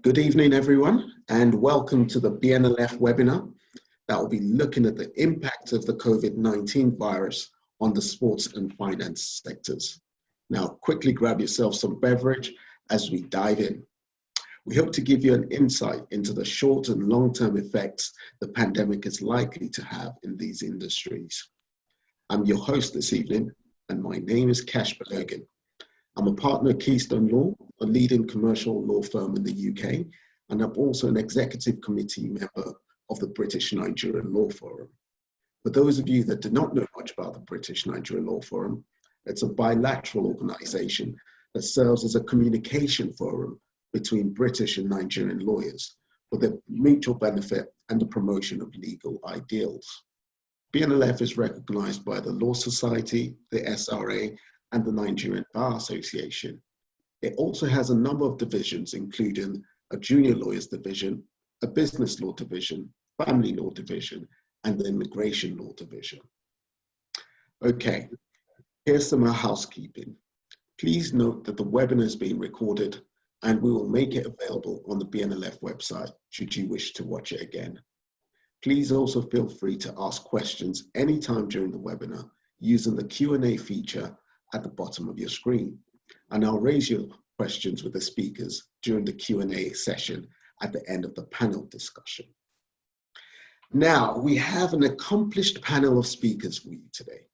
Good evening, everyone, and welcome to the BNLF webinar that will be looking at the impact of the COVID-19 virus on the sports and finance sectors. Now, quickly grab yourself some beverage as we dive in. We hope to give you an insight into the short and long-term effects the pandemic is likely to have in these industries. I'm your host this evening, and my name is Kash Balogun. I'm a partner at Keystone Law, a leading commercial law firm in the UK, and I'm also an executive committee member of the British Nigerian Law Forum. For those of you that do not know much about the British Nigerian Law Forum, it's a bilateral organisation that serves as a communication forum between British and Nigerian lawyers for the mutual benefit and the promotion of legal ideals. BNLF is recognised by the Law Society, the SRA, and the Nigerian Bar Association. It also has a number of divisions, including a junior lawyers division, a business law division, family law division, and the immigration law division. Okay, here's some housekeeping. Please note that the webinar is being recorded and we will make it available on the BNLF website should you wish to watch it again. Please also feel free to ask questions anytime during the webinar using the Q&A feature at the bottom of your screen, and I'll raise your questions with the speakers during the Q&A session at the end of the panel discussion. Now, we have an accomplished panel of speakers for you today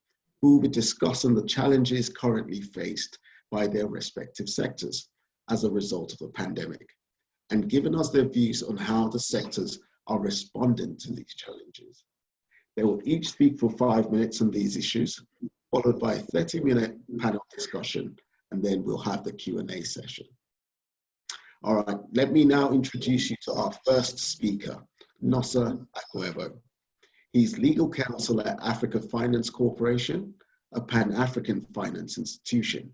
who will be discussing the challenges currently faced by their respective sectors as a result of the pandemic, and giving us their views on how the sectors are responding to these challenges. They will each speak for 5 minutes on these issues, followed by a 30-minute panel discussion, and then we'll have the Q&A session. All right, let me now introduce you to our first speaker, Nosakhare Aguebor. He's legal counsel at Africa Finance Corporation, a Pan-African finance institution.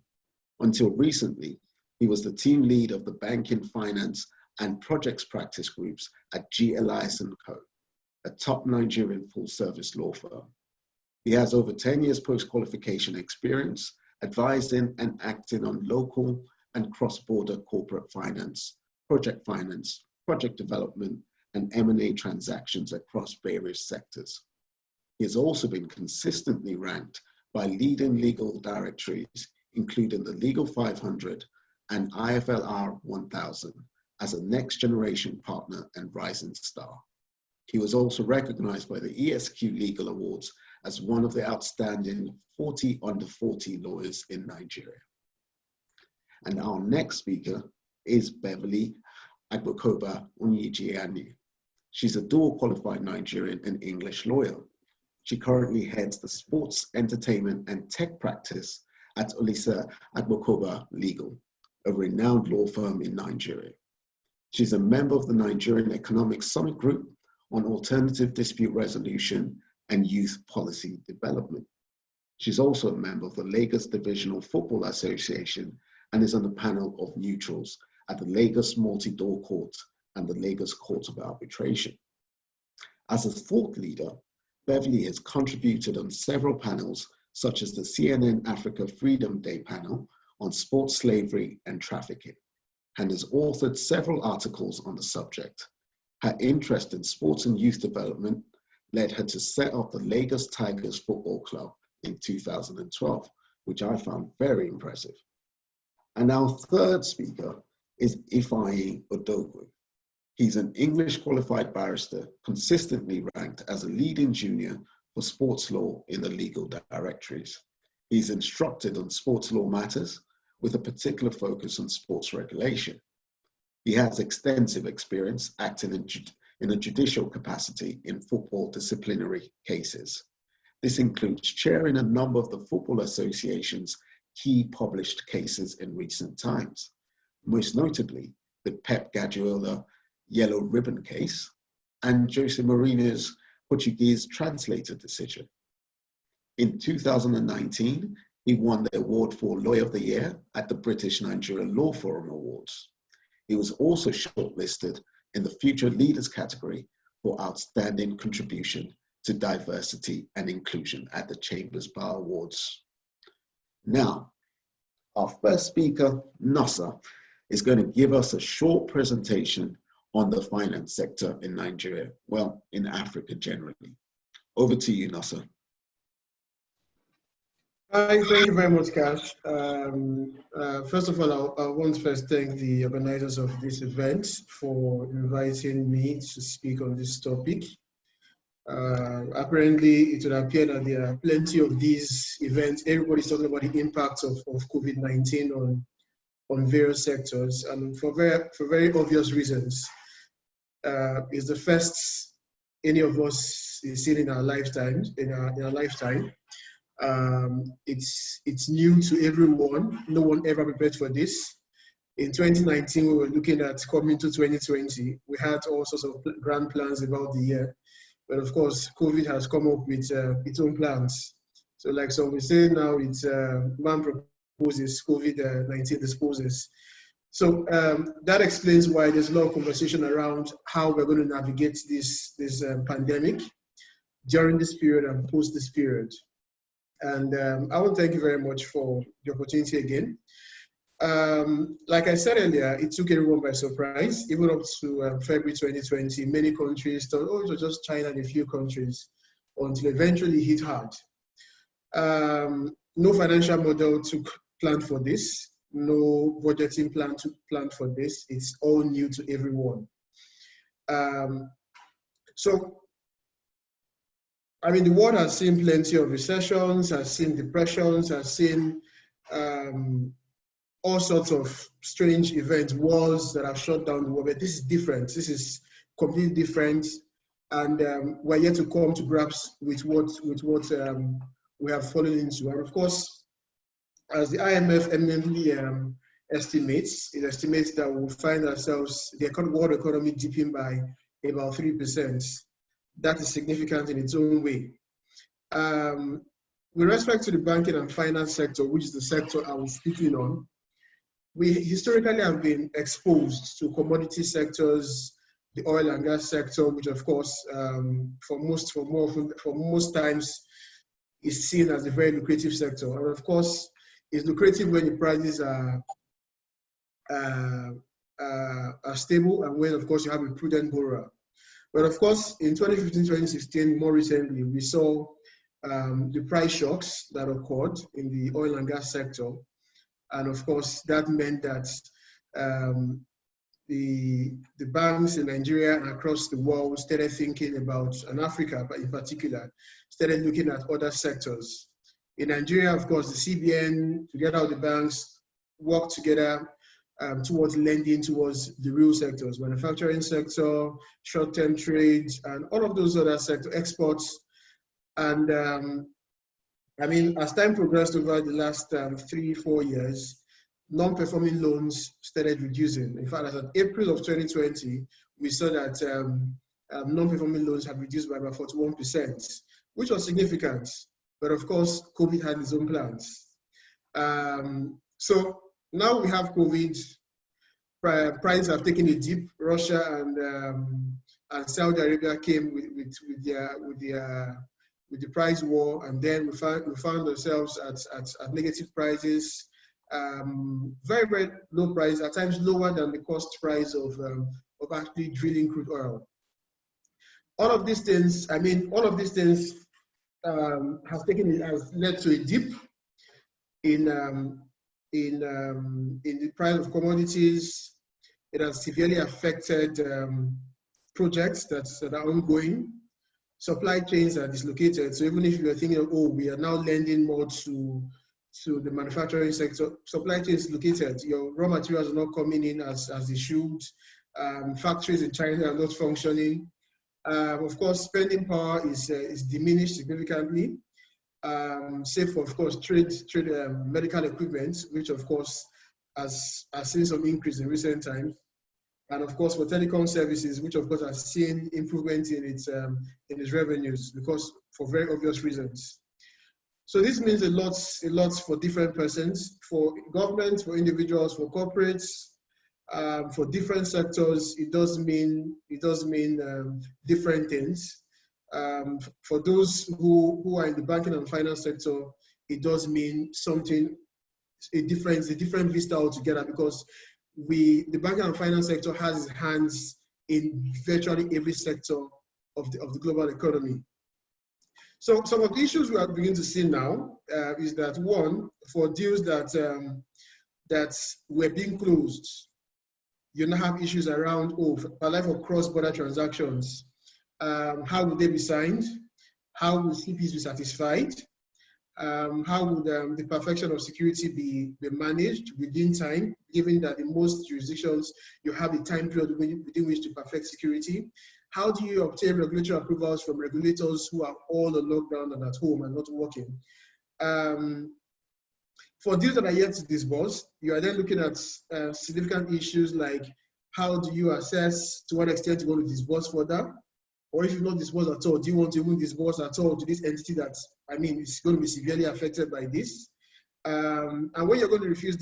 Until recently, he was the team lead of the banking, finance, and projects practice groups at GLIS & Co., a top Nigerian full-service law firm. He has over 10 years post-qualification experience advising and acting on local and cross-border corporate finance, project development, and M&A transactions across various sectors. He has also been consistently ranked by leading legal directories, including the Legal 500 and IFLR 1000, as a next-generation partner and rising star. He was also recognized by the ESQ Legal Awards as one of the outstanding 40 under 40 lawyers in Nigeria. And our next speaker is Beverly Aguikovba-Onyejianya. She's a dual qualified Nigerian and English lawyer. She currently heads the sports, entertainment, and tech practice at Olisa Agbakoba Legal, a renowned law firm in Nigeria. She's a member of the Nigerian Economic Summit Group on alternative dispute resolution and youth policy development. She's also a member of the Lagos Divisional Football Association and is on the panel of neutrals at the Lagos Multi-Door Court and the Lagos Court of Arbitration. As a thought leader, Beverly has contributed on several panels, such as the CNN Africa Freedom Day panel on sports slavery and trafficking, and has authored several articles on the subject. Her interest in sports and youth development led her to set up the Lagos Tigers Football Club in 2012, which I found very impressive. And our third speaker is Ifeanyi Odogwu. He's an English qualified barrister, consistently ranked as a leading junior for sports law in the legal directories. He's instructed on sports law matters with a particular focus on sports regulation. He has extensive experience acting in a judicial capacity in football disciplinary cases. This includes chairing a number of the Football Association's key published cases in recent times, most notably the Pep Guardiola Yellow Ribbon case and Jose Mourinho's Portuguese translator decision. In 2019, he won the award for Lawyer of the Year at the British Nigerian Law Forum Awards. He was also shortlisted in the Future Leaders category for outstanding contribution to diversity and inclusion at the Chambers Bar Awards. Now, our first speaker, Nosa, is going to give us a short presentation on the finance sector in Nigeria, well, in Africa generally. Over to you, Nosa. Hi, thank you very much, Kash. First of all, I want to first thank the organizers of this event for inviting me to speak on this topic. Apparently, it would appear that there are plenty of these events. Everybody's talking about the impact of COVID-19 on various sectors, and for very obvious reasons. It's the first any of us is seen in our lifetime. It's new to everyone. No one ever prepared for this. In 2019, we were looking at coming to 2020. We had all sorts of grand plans about the year. But of course, COVID has come up with its own plans. So like some we say now, it's man proposes, COVID-19 disposes. So that explains why there's a lot of conversation around how we're going to navigate this pandemic during this period and post this period. And I want to thank you very much for the opportunity again. Like I said earlier, it took everyone by surprise. Even up to February 2020, many countries thought, oh, it was just China and a few countries, until eventually it hit hard. No financial model took plan for this. No budgeting plan for this. It's all new to everyone. So, I mean, the world has seen plenty of recessions, has seen depressions, has seen all sorts of strange events, wars that have shut down the world. But this is different. This is completely different, and we're yet to come to grips with what we have fallen into. And of course, as the IMF eminently estimates, it estimates that we'll find ourselves, the world economy dipping by about 3%. That is significant in its own way. With respect to the banking and finance sector, which is the sector I was speaking on, we historically have been exposed to commodity sectors, the oil and gas sector, which of course, for most times, is seen as a very lucrative sector. And of course, it's lucrative when the prices are stable and when, of course, you have a prudent borrower. But of course, in 2015, 2016, more recently, we saw the price shocks that occurred in the oil and gas sector. And of course, that meant that the banks in Nigeria and across the world started thinking about, and Africa but in particular, started looking at other sectors. In Nigeria, of course, the CBN, together with the banks, worked together towards lending towards the real sectors, manufacturing sector, short-term trade, and all of those other sectors, exports. And I mean, as time progressed over the last 3-4 years, non-performing loans started reducing. In fact, as of April of 2020, we saw that non-performing loans have reduced by about 41%, which was significant. But of course, COVID had its own plans. So now we have COVID. Prices have taken a dip. Russia and Saudi Arabia came with the price war, and then we found ourselves at negative prices, very, very low price, at times lower than the cost price of actually drilling crude oil. All of these things, I mean, has led to a dip in the price of commodities. It has severely affected projects that are ongoing. Supply chains are dislocated. So even if you are thinking, oh, we are now lending more to the manufacturing sector, supply chains located. Your raw materials are not coming in as they should. Factories in China are not functioning. Of course, spending power is diminished significantly. Save for, of course, trade medical equipment, which of course has seen some increase in recent times. And of course, for telecom services, which of course has seen improvement in its revenues, because for very obvious reasons. So this means a lot for different persons, for governments, for individuals, for corporates, for different sectors. It does mean different things. For those who are in the banking and finance sector, it does mean a different vista altogether, because the banking and finance sector has its hands in virtually every sector of the global economy. So some of the issues we are beginning to see now is that, one, for deals that were being closed, you now have issues around, for cross-border transactions. How will they be signed? How will CPs be satisfied? How would the perfection of security be managed within time, given that in most jurisdictions you have a time period within which to perfect security? How do you obtain regulatory approvals from regulators who are all on lockdown and at home and not working? For deals that are yet to disburse, you are then looking at significant issues like, how do you assess to what extent you want to disburse further? Or if you not disburse at all, do you want to even disburse at all to this entity that, is going to be severely affected by this? And when you're going to refuse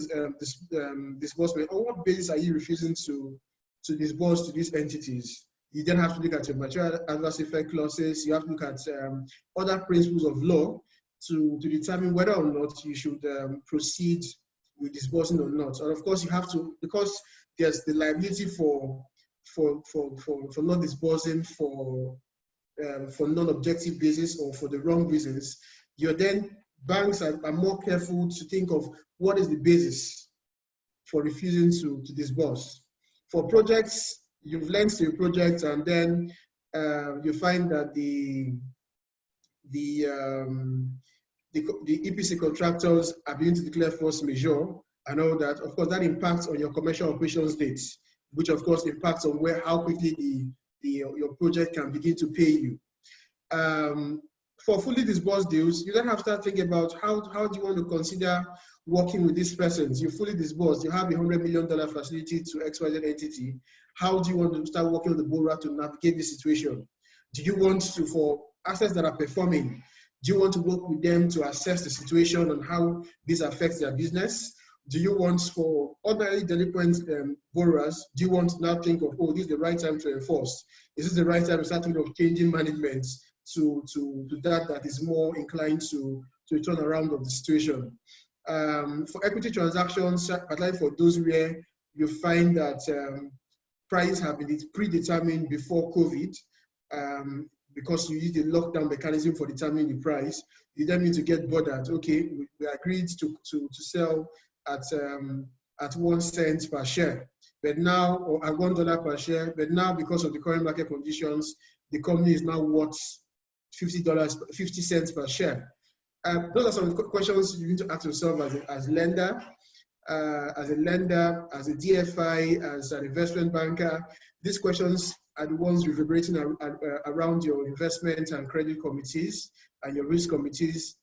disbursement, on what basis are you refusing to disburse to these entities? You then have to look at your material adverse effect clauses. You have to look at other principles of law to determine whether or not you should proceed with disbursing or not. And of course, you have to, because there's the liability for not disbursing for non-objective basis or for the wrong reasons. Banks are more careful to think of what is the basis for refusing to disburse. For projects, you've lent to a project and then you find that the EPC contractors are beginning to declare force majeure and all that. Of course, that impacts on your commercial operations dates, which of course impacts on how quickly your project can begin to pay you. For fully disbursed deals, you then have to start thinking about how do you want to consider working with these persons. You fully disbursed, you have a $100 million facility to XYZ entity. How do you want to start working with the borrower to navigate this situation? Do you want to, for assets that are performing, do you want to work with them to assess the situation and how this affects their business? Do you want, for ordinary delinquent borrowers, do you want to now think of, this is the right time to enforce? Is this the right time to start thinking of changing management to that is more inclined to turn around of the situation? For equity transactions, particularly for those where you find that prices have been predetermined before COVID, because you use the lockdown mechanism for determining the price, you then need to get bothered. Okay, we agreed to sell at 1 cent per share, but now, or at $1 per share, but now because of the current market conditions, the company is now worth $50, 50 cents per share. Those are some questions you need to ask yourself as a lender, as a DFI, as an investment banker. These questions are the ones reverberating around your investment and credit committees and your risk committees.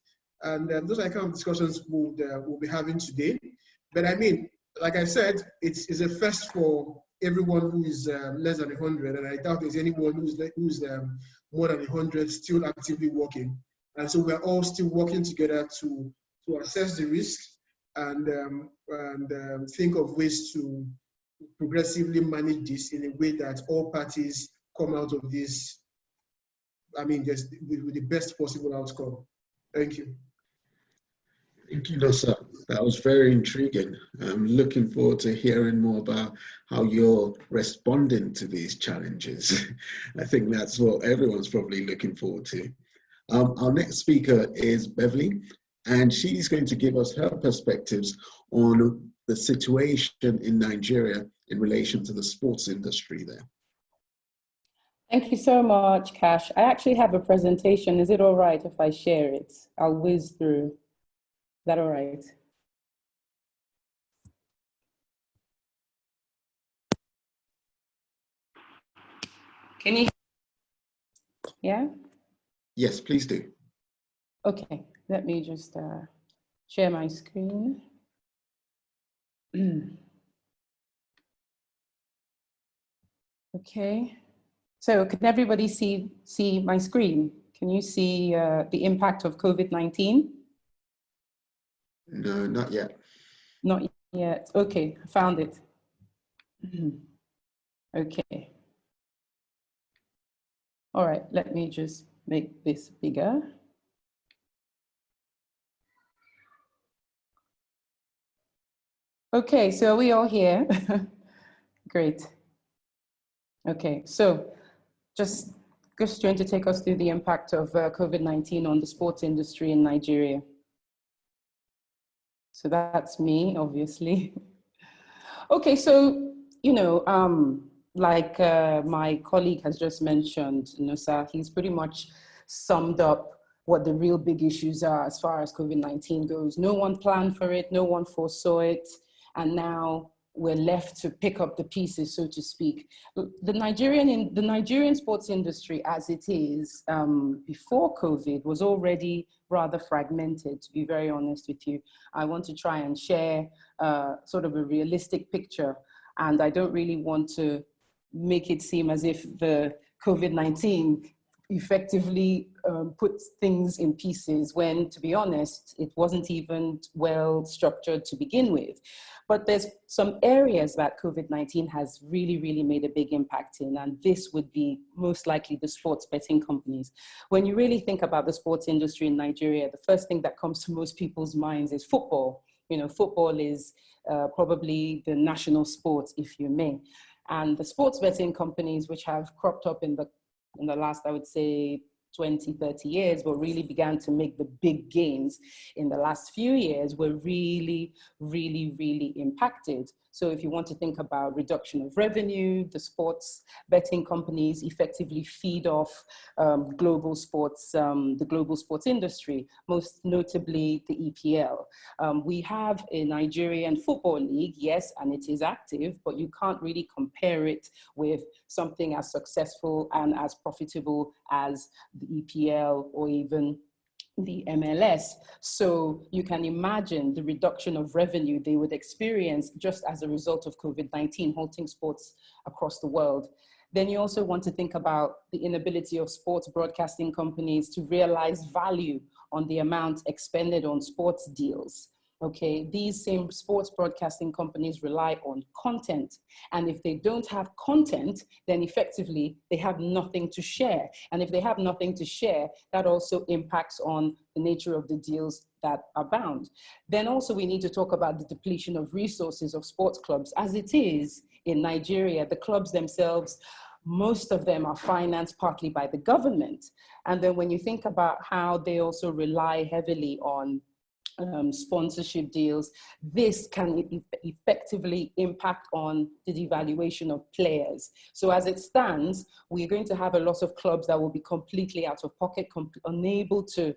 And those are the kind of discussions we'll be having today. But like I said, it's a first for everyone who is less than 100, and I doubt there's anyone who's more than 100 still actively working. And so we're all still working together to assess the risk and think of ways to progressively manage this in a way that all parties come out of this, with the best possible outcome. Thank you. Thank you, Nosa. That was very intriguing. I'm looking forward to hearing more about how you're responding to these challenges. I think that's what everyone's probably looking forward to. Our next speaker is Beverly, and she's going to give us her perspectives on the situation in Nigeria in relation to the sports industry there. Thank you so much, Kash. I actually have a presentation. Is it all right if I share it? I'll whiz through. Is that all right? Can you? Yeah? Yes, please do. Okay, let me just share my screen. Okay, so can everybody see my screen? Can you see the impact of COVID-19? No, not yet. Not yet. Okay, I found it. Okay. All right, let me just make this bigger. Okay, so are we all here? Great. Okay, so just going to take us through the impact of COVID-19 on the sports industry in Nigeria. So that's me, obviously. Okay, so, you know, like my colleague has just mentioned, Nosa, he's pretty much summed up what the real big issues are as far as COVID-19 goes. No one planned for it, no one foresaw it, and now we're left to pick up the pieces, so to speak. The Nigerian sports industry, as it is before COVID, was already rather fragmented, to be very honest with you. I want to try and share sort of a realistic picture, and I don't really want to make it seem as if the COVID-19 effectively put things in pieces when, to be honest, it wasn't even well structured to begin with. But there's some areas that COVID-19 has really, really made a big impact in, and this would be most likely the sports betting companies. When you really think about the sports industry in Nigeria, the first thing that comes to most people's minds is football. You know, football is probably the national sport, if you may. And the sports betting companies, which have cropped up in the last, I would say, 20, 30 years, but really began to make the big gains in the last few years, were really, really, really impacted. So if you want to think about reduction of revenue, the sports betting companies effectively feed off global sports, the global sports industry, most notably the EPL. We have a Nigerian football league, yes, and it is active, but you can't really compare it with something as successful and as profitable as the EPL or even the MLS. So you can imagine the reduction of revenue they would experience just as a result of COVID-19 halting sports across the world. Then you also want to think about the inability of sports broadcasting companies to realize value on the amount expended on sports deals. Okay, these same sports broadcasting companies rely on content. And if they don't have content, then effectively they have nothing to share. And if they have nothing to share, that also impacts on the nature of the deals that are bound. Then also we need to talk about the depletion of resources of sports clubs. As it is in Nigeria, the clubs themselves, most of them are financed partly by the government. And then when you think about how they also rely heavily on sponsorship deals, this can effectively impact on the devaluation of players. So as it stands, we're going to have a lot of clubs that will be completely out of pocket, unable to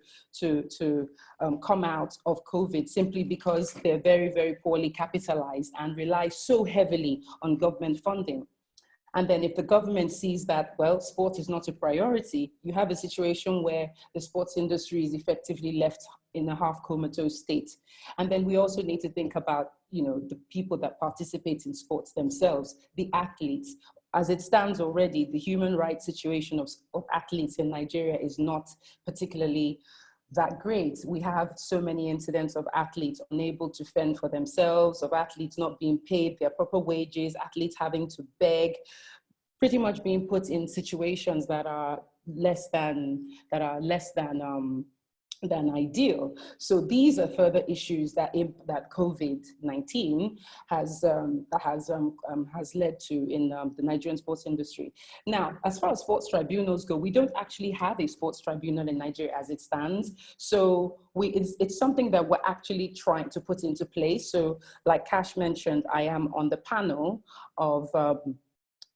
come out of COVID simply because they're very, very poorly capitalized and rely so heavily on government funding. And then if the government sees that, well, sport is not a priority, you have a situation where the sports industry is effectively left in a half comatose state. And then we also need to think about, you know, the people that participate in sports themselves, the athletes. As it stands already, the human rights situation of athletes in Nigeria is not particularly that great. We have so many incidents of athletes unable to fend for themselves, of athletes not being paid their proper wages, athletes having to beg, pretty much being put in situations that are less than ideal. So these are further issues that COVID-19 has led to in the Nigerian sports industry. Now, as far as sports tribunals go, we don't actually have a sports tribunal in Nigeria as it stands. So it's something that we're actually trying to put into place. So like Kash mentioned, I am on the panel of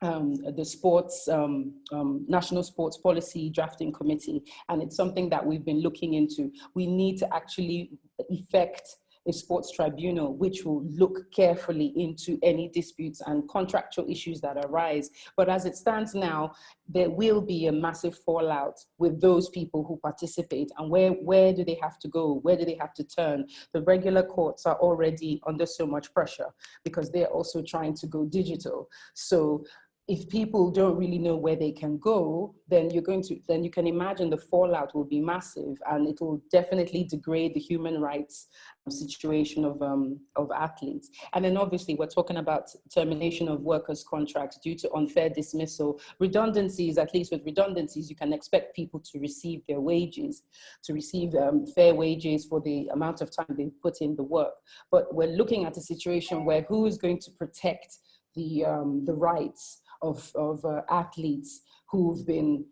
the sports National Sports Policy Drafting Committee, and it's something that we've been looking into. We need to actually effect a sports tribunal which will look carefully into any disputes and contractual issues that arise. But as it stands now, there will be a massive fallout with those people who participate, and where do they have to go? Where do they have to turn? The regular courts are already under so much pressure because they're also trying to go digital. So if people don't really know where they can go, then you can imagine the fallout will be massive, and it will definitely degrade the human rights situation of athletes. And then obviously we're talking about termination of workers' contracts due to unfair dismissal. Redundancies, at least with redundancies, you can expect people to receive their wages, to receive fair wages for the amount of time they put in the work. But we're looking at a situation where who is going to protect the rights of athletes who've been,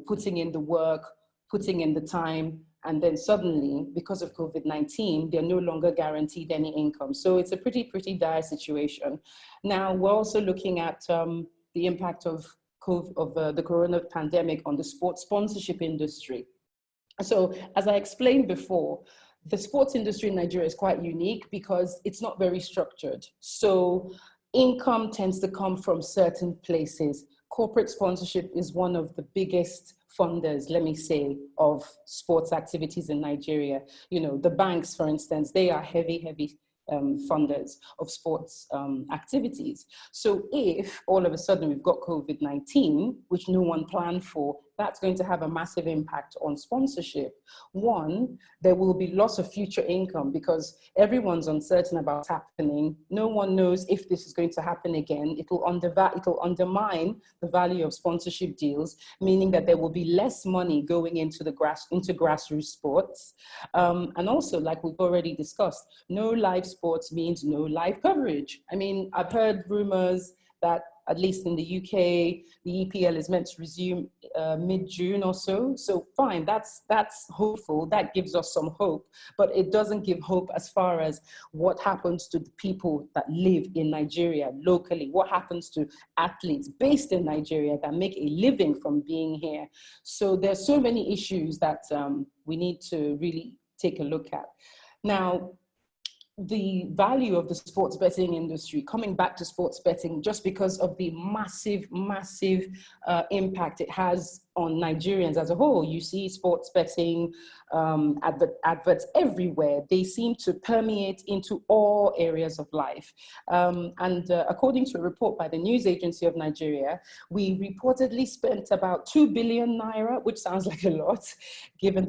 putting in the work, putting in the time, and then suddenly, because of COVID-19, they're no longer guaranteed any income. So it's a pretty dire situation. Now, we're also looking at the impact of the corona pandemic on the sports sponsorship industry. So as I explained before, the sports industry in Nigeria is quite unique because it's not very structured. So income tends to come from certain places. Corporate sponsorship is one of the biggest funders, let me say, of sports activities in Nigeria. The banks, for instance, they are heavy funders of sports activities. So if all of a sudden we've got COVID-19, which no one planned for, that's going to have a massive impact on sponsorship. One, there will be loss of future income because everyone's uncertain about what's happening. No one knows if this is going to happen again. It'll undermine the value of sponsorship deals, meaning that there will be less money going into grassroots sports. And also, like we've already discussed, no live sports means no live coverage. I mean, I've heard rumors that at least in the UK, the EPL is meant to resume mid-June or so. So fine, that's hopeful. That gives us some hope, but it doesn't give hope as far as what happens to the people that live in Nigeria locally, what happens to athletes based in Nigeria that make a living from being here. So there's so many issues that we need to really take a look at. Now, the value of the sports betting industry, coming back to sports betting, just because of the massive impact it has on Nigerians as a whole. You see sports betting adverts everywhere. They seem to permeate into all areas of life. According to a report by the News Agency of Nigeria, we reportedly spent about 2 billion naira, which sounds like a lot, given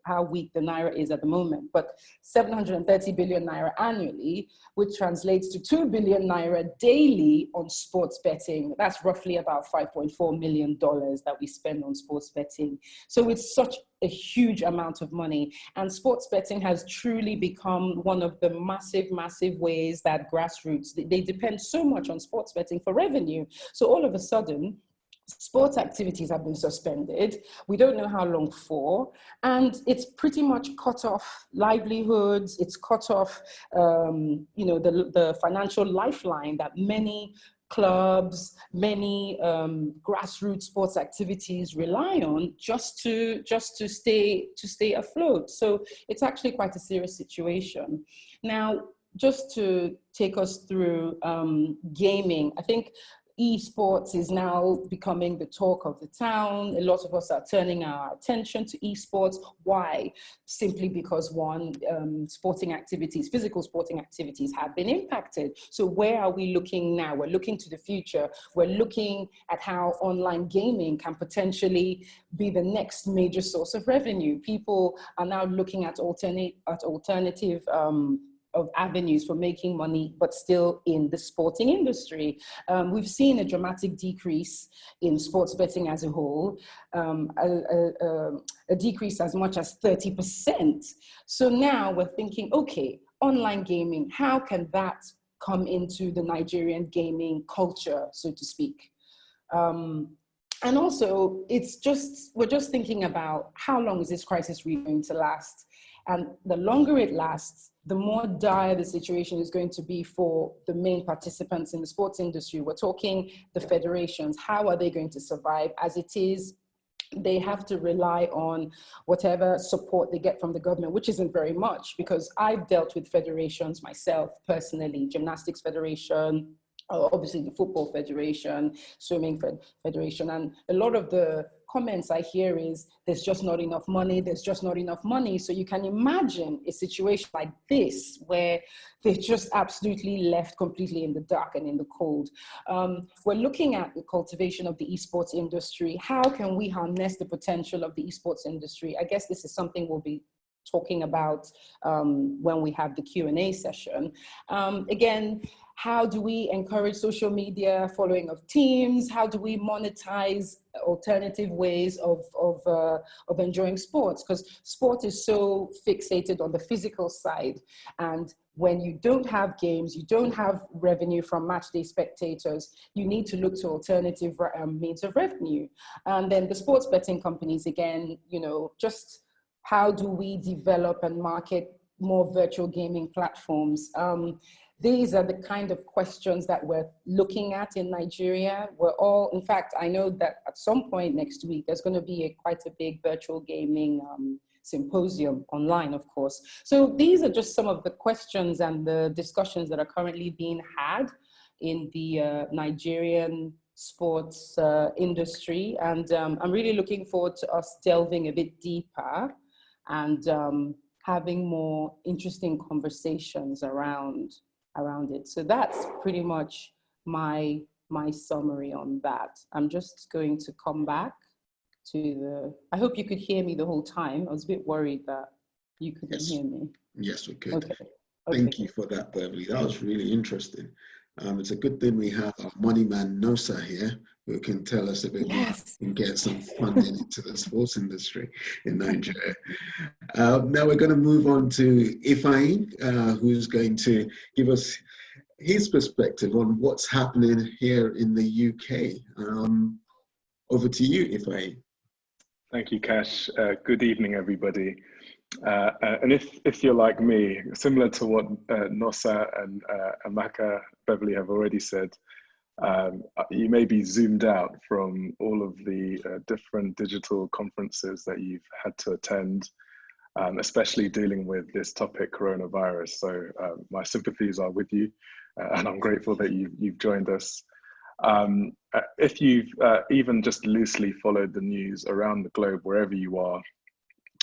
how weak the naira is at the moment, but 730 billion naira annually, which translates to 2 billion naira daily on sports betting. That's roughly about $5.4 million that we spend on sports betting. So it's such a huge amount of money. And sports betting has truly become one of the massive ways that grassroots, they depend so much on sports betting for revenue. So all of a sudden, sports activities have been suspended. We don't know how long for, and it's pretty much cut off livelihoods. It's cut off, the financial lifeline that many clubs, many grassroots sports activities rely on just to stay afloat. So it's actually quite a serious situation. Now, just to take us through gaming, I think Esports is now becoming the talk of the town. A lot of us are turning our attention to esports. Why? Simply because one, sporting activities, physical sporting activities have been impacted. So where are we looking now? We're looking to the future. We're looking at how online gaming can potentially be the next major source of revenue. People are now looking at alternative of avenues for making money, but still in the sporting industry. We've seen a dramatic decrease in sports betting as a whole, a decrease as much as 30%. So now we're thinking, okay, online gaming, how can that come into the Nigerian gaming culture, so to speak? And also, we're just thinking about how long is this crisis really going to last? And the longer it lasts, the more dire the situation is going to be for the main participants in the sports industry. We're talking the federations. How are they going to survive? As it is, they have to rely on whatever support they get from the government, which isn't very much, because I've dealt with federations myself personally, gymnastics federation, obviously the football federation, swimming federation, and a lot of the comments I hear is, there's just not enough money, there's just not enough money. So you can imagine a situation like this where they're just absolutely left completely in the dark and in the cold. We're looking at the cultivation of the esports industry. How can we harness the potential of the esports industry? I guess this is something we'll be talking about when we have the Q&A session. Again, how do we encourage social media following of teams? How do we monetize alternative ways of enjoying sports? Because sport is so fixated on the physical side. And when you don't have games, you don't have revenue from match day spectators, you need to look to alternative means of revenue. And then the sports betting companies, again, you know, just how do we develop and market more virtual gaming platforms? These are the kind of questions that we're looking at in Nigeria. We're all, in fact, I know that at some point next week, there's going to be quite a big virtual gaming symposium online, of course. So these are just some of the questions and the discussions that are currently being had in the Nigerian sports industry. And I'm really looking forward to us delving a bit deeper and having more interesting conversations around it. So that's pretty much my summary on that. I'm just going to come back to the, I hope you could hear me the whole time. I was a bit worried that you couldn't hear me. Yes, we could. Okay. Thank you for that, Beverly. That was really interesting. It's a good thing we have our money man Nosa here, who can tell us a bit more and get some funding into the sports industry in Nigeria. Now we're going to move on to Ifeanyi, who's going to give us his perspective on what's happening here in the UK. Over to you, Ifeanyi. Thank you, Kash. Good evening, everybody. And if you're like me, similar to what Nosa and Amaka Beverly have already said, you may be zoomed out from all of the different digital conferences that you've had to attend, especially dealing with this topic, coronavirus. So my sympathies are with you, and I'm grateful that you've joined us. If you've even just loosely followed the news around the globe, wherever you are,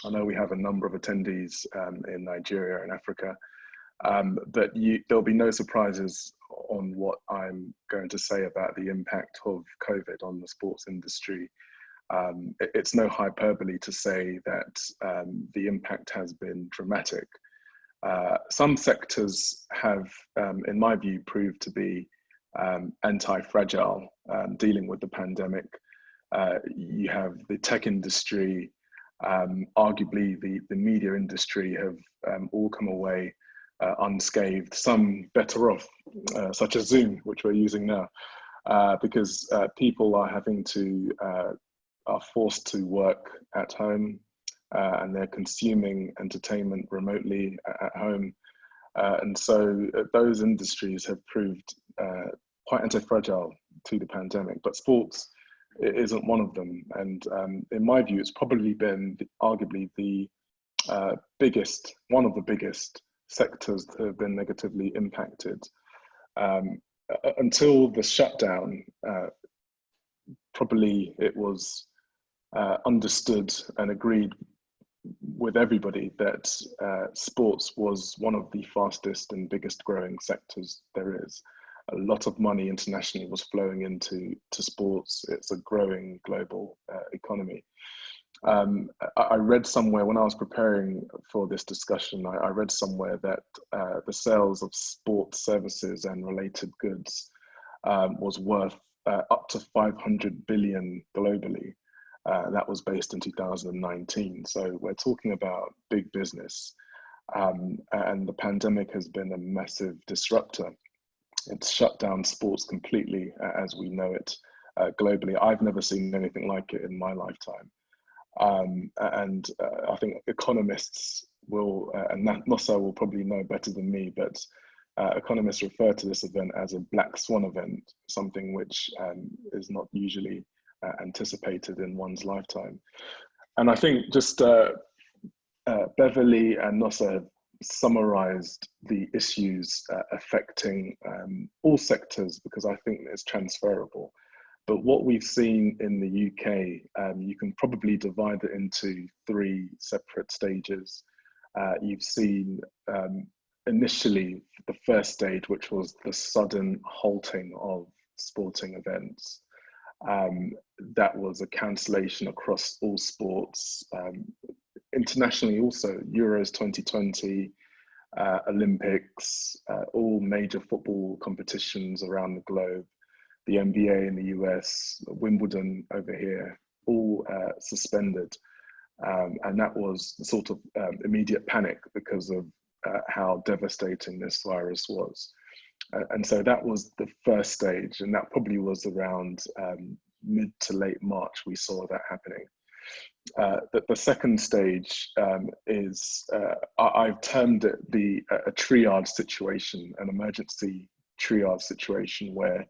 I know we have a number of attendees in Nigeria and Africa, but there'll be no surprises on what I'm going to say about the impact of COVID on the sports industry. It's no hyperbole to say that the impact has been dramatic. Some sectors have, in my view, proved to be anti-fragile, dealing with the pandemic. You have the tech industry, arguably the media industry have all come away unscathed, some better off, such as Zoom, which we're using now, because people are are forced to work at home, and they're consuming entertainment remotely at home. And so those industries have proved quite anti-fragile to the pandemic, but sports isn't one of them. And in my view, it's probably been arguably the one of the biggest sectors that have been negatively impacted. Until the shutdown, probably it was understood and agreed with everybody that sports was one of the fastest and biggest growing sectors there is. A lot of money internationally was flowing into sports. It's a growing global economy. I read somewhere when I was preparing for this discussion, I read somewhere that the sales of sports services and related goods was worth up to 500 billion globally. That was based in 2019. So we're talking about big business. And the pandemic has been a massive disruptor. It's shut down sports completely as we know it globally. I've never seen anything like it in my lifetime. And I think economists will, and Nosa will probably know better than me, but economists refer to this event as a black swan event, something which is not usually anticipated in one's lifetime. And I think just Beverly and Nosa have summarized the issues affecting all sectors, because I think it's transferable. But what we've seen in the UK, you can probably divide it into 3 separate stages. You've seen initially the first stage, which was the sudden halting of sporting events. That was a cancellation across all sports, internationally also, Euros 2020, Olympics, all major football competitions around the globe, the NBA in the US, Wimbledon over here, all suspended. And that was the sort of immediate panic because of how devastating this virus was. And so that was the first stage, and that probably was around mid to late March we saw that happening. The second stage is, I've termed it a triage situation, an emergency triage situation, where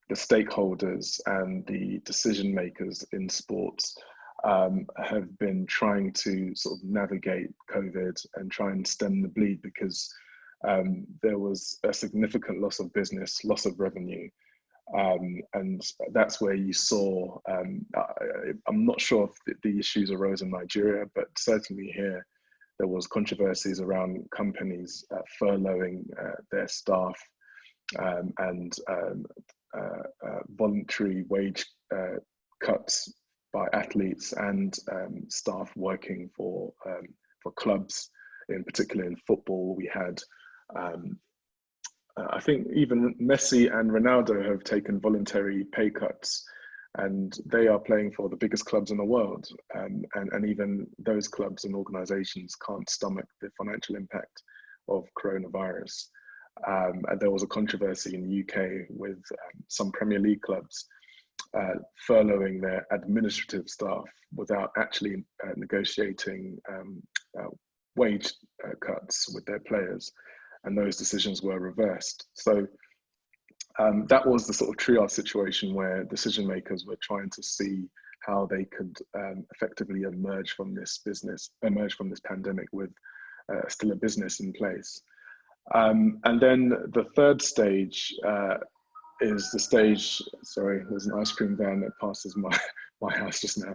the stakeholders and the decision makers in sports have been trying to sort of navigate COVID and try and stem the bleed, because there was a significant loss of business, loss of revenue. And that's where you saw, I'm not sure if the issues arose in Nigeria, but certainly here, there was controversies around companies furloughing their staff and voluntary wage cuts by athletes and staff working for clubs, in particular in football. We had I think even Messi and Ronaldo have taken voluntary pay cuts, and they are playing for the biggest clubs in the world. And even those clubs and organizations can't stomach the financial impact of coronavirus. And there was a controversy in the UK with some Premier League clubs furloughing their administrative staff without actually negotiating wage cuts with their players. And those decisions were reversed. So that was the sort of triage situation where decision makers were trying to see how they could effectively emerge from this pandemic with still a business in place. And then the third stage is the stage, sorry, there's an ice cream van that passes my house just now.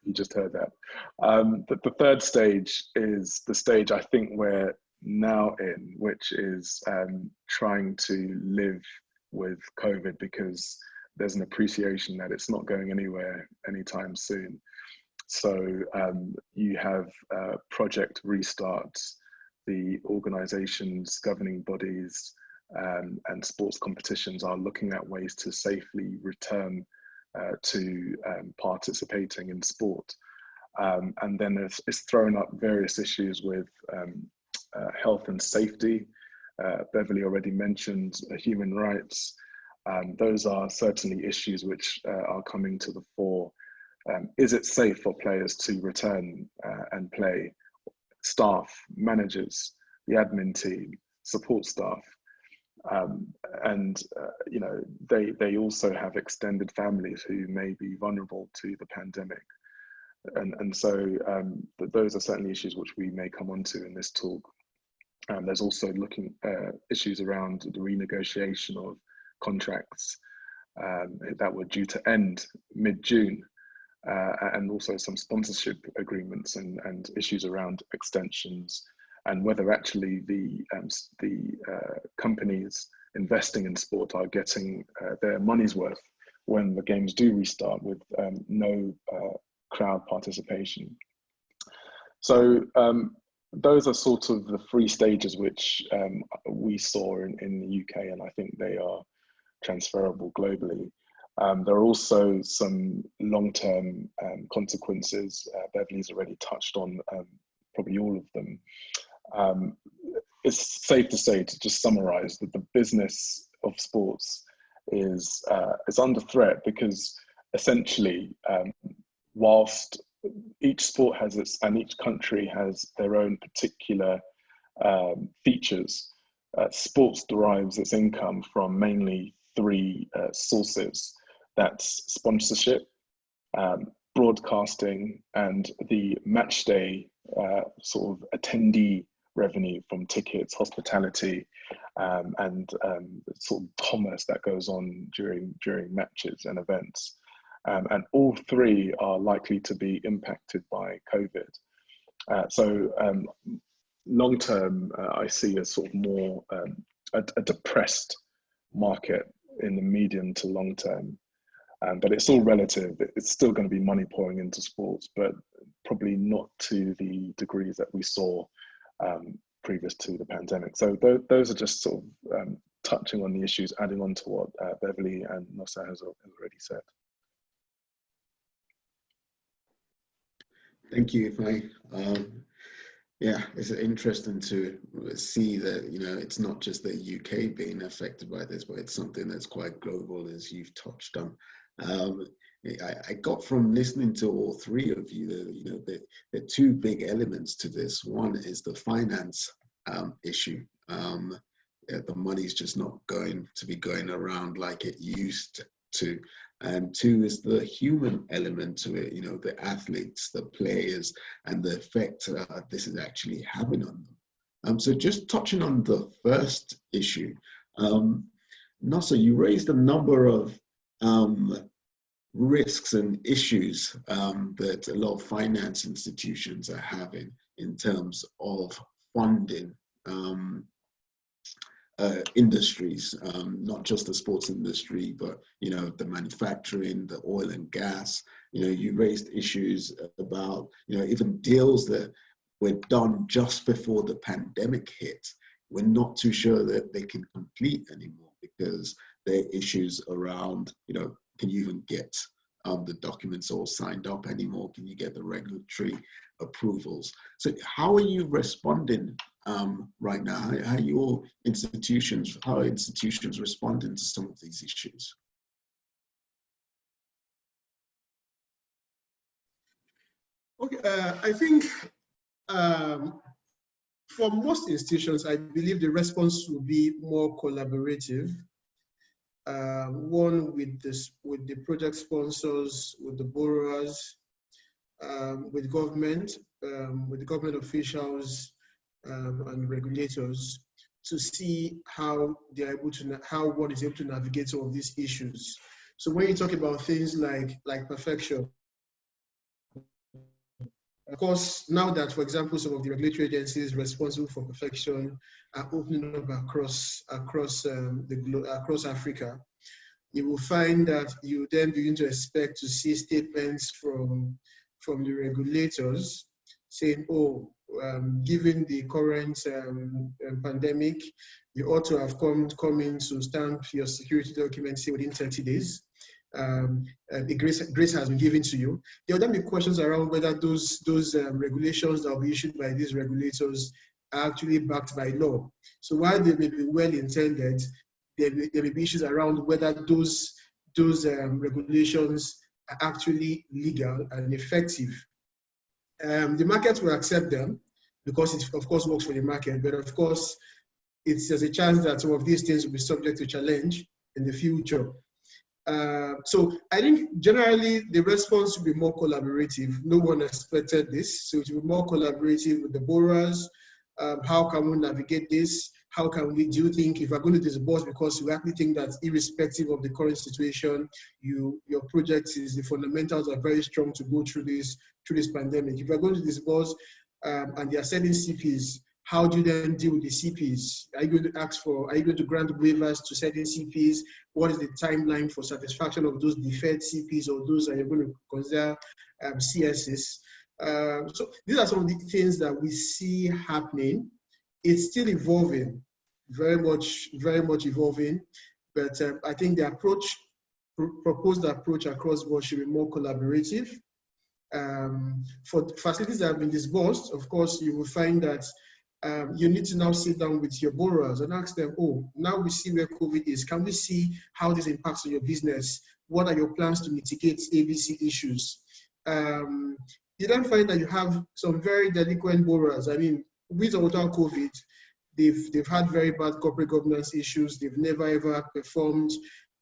You just heard that. The third stage is the stage I think we're now in, which is trying to live with COVID, because there's an appreciation that it's not going anywhere anytime soon. So you have project restarts, the organizations, governing bodies, and sports competitions are looking at ways to safely return to participating in sport. And then it's thrown up various issues with health and safety. Beverly already mentioned human rights. Those are certainly issues which are coming to the fore. Is it safe for players to return and play? Staff, managers, the admin team, support staff. You know, they also have extended families who may be vulnerable to the pandemic. And so those are certainly issues which we may come onto in this talk. There's also issues around the renegotiation of contracts that were due to end mid-June, and also some sponsorship agreements and issues around extensions, and whether actually the companies investing in sport are getting their money's worth when the games do restart with no crowd participation. So those are sort of the 3 stages which we saw in the UK, and I think they are transferable globally. There are also some long-term consequences. Beverly's already touched on probably all of them. It's safe to say, to just summarize, that the business of sports is under threat, because essentially, whilst each sport has and each country has their own particular features, sports derives its income from mainly 3 sources. That's sponsorship, broadcasting, and the match day sort of attendee revenue from tickets, hospitality, and sort of commerce that goes on during matches and events. And all three are likely to be impacted by COVID. So long term, I see a sort of more a depressed market in the medium to long term. But it's all relative. It's still going to be money pouring into sports, but probably not to the degrees that we saw previous to the pandemic. So those are just sort of touching on the issues, adding on to what Beverly and Nosa has already said. Thank you, Ifeanyi. Yeah, it's interesting to see that, you know, it's not just the UK being affected by this, but it's something that's quite global, as you've touched on. I got from listening to all three of you that, you know, there are two big elements to this. One is the finance issue. The money's just not going to be going around like it used to. And two is the human element to it, you know, the athletes, the players, and the effect this is actually having on them. So just touching on the first issue, Nosa, you raised a number of risks and issues that a lot of finance institutions are having in terms of funding industries, not just the sports industry, but, you know, the manufacturing, the oil and gas. You know, you raised issues about, you know, even deals that were done just before the pandemic hit. We're not too sure that they can complete anymore because there are issues around, you know, can you even get the documents all signed up anymore? Can you get the regulatory approvals? So how are you responding right now? How are institutions responding to some of these issues? Okay, I think for most institutions, I believe the response will be more collaborative. One with the project sponsors, with the borrowers, with government officials and regulators, to see how they're able to, how one is able to navigate some of these issues. So when you talk about things like perfection, of course, now that, for example, some of the regulatory agencies responsible for perfection are opening up across Africa, you will find that you then begin to expect to see statements from the regulators saying, oh, given the current pandemic, you ought to have come in to stamp your security documents within 30 days. Grace has been given to you. There will then be questions around whether those regulations that will be issued by these regulators are actually backed by law. So while they may be well intended, there may be issues around whether those regulations are actually legal and effective. The market will accept them because it, of course, works for the market. But of course, there's a chance that some of these things will be subject to challenge in the future. So I think generally the response will be more collaborative. No one expected this, so it will be more collaborative with the borrowers. How can we navigate this? How can we, do you think, if we're going to disburse, because we actually think that irrespective of the current situation, your project is, the fundamentals are very strong to go through this pandemic. If we're going to disburse and they are selling CPs, how do you then deal with the CPs? Are you going to grant waivers to certain CPs? What is the timeline for satisfaction of those deferred CPs or those that you're going to consider CSs? So these are some of the things that we see happening. It's still evolving, very much evolving, but I think the proposed approach across board should be more collaborative. For facilities that have been disbursed, of course, you will find that you need to now sit down with your borrowers and ask them, oh, now we see where COVID is. Can we see how this impacts on your business? What are your plans to mitigate ABC issues? You then find that you have some very delinquent borrowers. I mean, with or without COVID, they've had very bad corporate governance issues. They've never ever performed,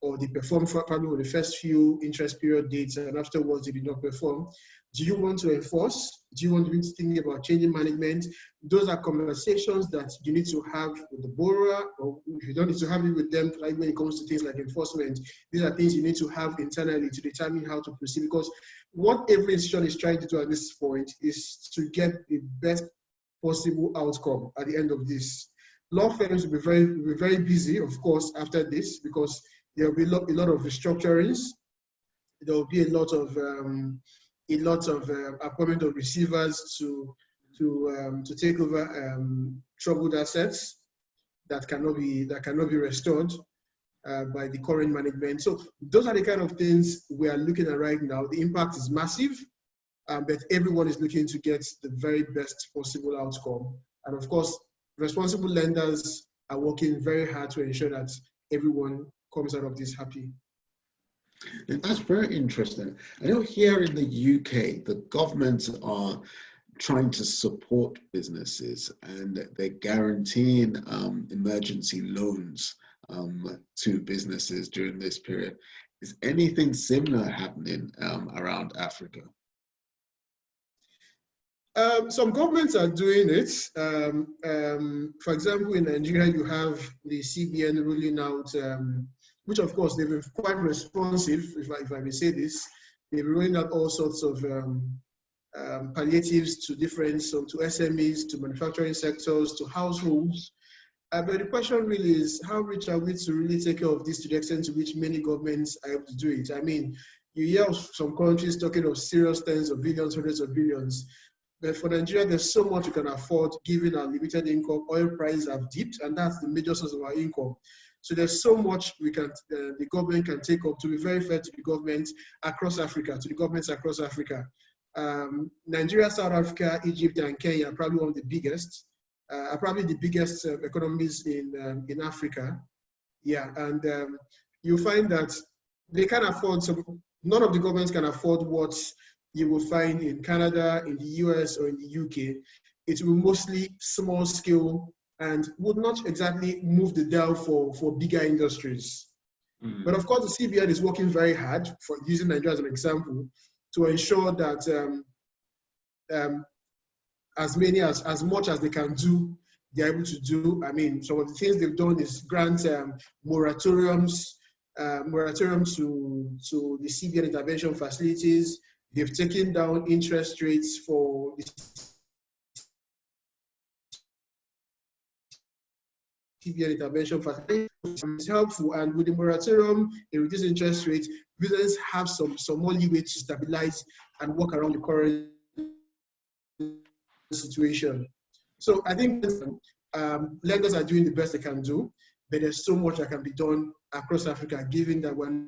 or they performed probably with the first few interest period dates, and afterwards they did not perform. Do you want to enforce? Do you want to be thinking about changing management? Those are conversations that you need to have with the borrower, or if you don't need to have it with them, like when it comes to things like enforcement, these are things you need to have internally to determine how to proceed. Because what every institution is trying to do at this point is to get the best possible outcome at the end of this. Law firms will be very busy, of course, after this, because there will be a lot of restructurings. There will be a lot of appointment of receivers to take over troubled assets that cannot be restored by the current management. So those are the kind of things we are looking at right now. The impact is massive, but everyone is looking to get the very best possible outcome. And of course, responsible lenders are working very hard to ensure that everyone comes out of this happy. And that's very interesting. I know here in the UK, the governments are trying to support businesses, and they're guaranteeing emergency loans to businesses during this period. Is anything similar happening around Africa? Some governments are doing it. For example, in Nigeria, you have the CBN ruling out, which of course they've been quite responsive, if I may say this. They've been rolling out all sorts of palliatives to to SMEs, to manufacturing sectors, to households. But the question really is, how rich are we to really take care of this to the extent to which many governments are able to do it? I mean, you hear of some countries talking of serious tens of billions, hundreds of billions. But for Nigeria, there's so much we can afford given our limited income. Oil prices have dipped, and that's the major source of our income. So there's so much the government can take up to be very fair to the government across Africa, to the governments across Africa. Nigeria, South Africa, Egypt, and Kenya are probably one of the biggest, economies in Africa. Yeah, and you find that they can afford none of the governments can afford what you will find in Canada, in the US, or in the UK. It will mostly small scale and would not exactly move the dial for bigger industries. Mm-hmm. But of course, the CBN is working very hard, for using Nigeria as an example, to ensure that as much as they can do, they're able to do. I mean, some of the things they've done is grant moratoriums to the CBN intervention facilities. They've taken down interest rates for the CBN intervention facility. It's helpful, and with the moratorium, they reduce interest rates. Businesses have some more leeway to stabilize and work around the current situation. So I think lenders are doing the best they can do, but there's so much that can be done across Africa, given that we're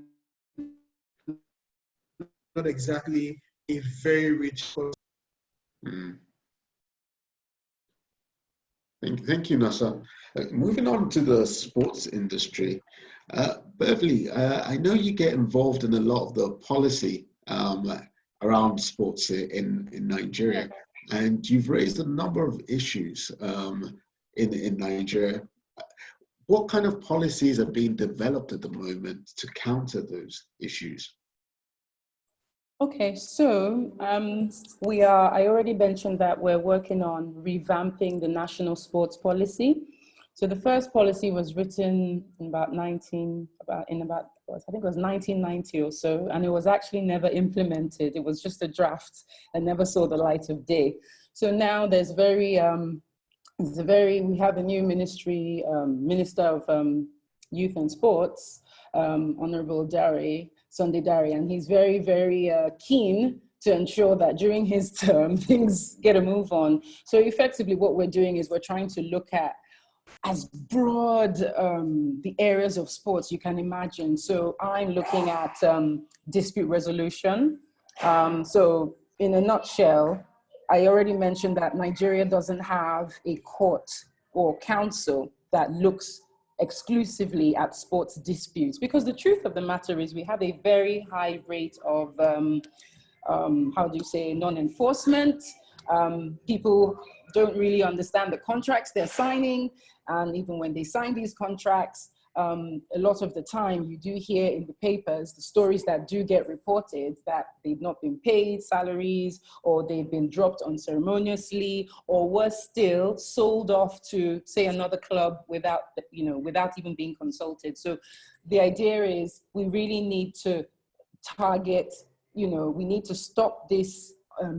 not exactly a very rich country. Mm. Thank you, Nosa. Moving on to the sports industry, Beverly, I know you get involved in a lot of the policy around sports in Nigeria, and you've raised a number of issues in Nigeria. What kind of policies are being developed at the moment to counter those issues? Okay, so I already mentioned that we're working on revamping the national sports policy. So the first policy was written in I think it was 1990 or so, and it was actually never implemented. It was just a draft and never saw the light of day. So now we have a new Minister of Youth and Sports, Honorable Sunday Dare, and he's very, very keen to ensure that during his term, things get a move on. So effectively what we're doing is we're trying to look at as broad the areas of sports you can imagine. So I'm looking at dispute resolution. So in a nutshell, I already mentioned that Nigeria doesn't have a court or council that looks exclusively at sports disputes, because the truth of the matter is we have a very high rate of, non-enforcement. People don't really understand the contracts they're signing, and even when they sign these contracts, a lot of the time you do hear in the papers the stories that do get reported that they've not been paid salaries, or they've been dropped unceremoniously, or worse still, sold off to, say, another club without, without even being consulted. So the idea is we really need to target, we need to stop this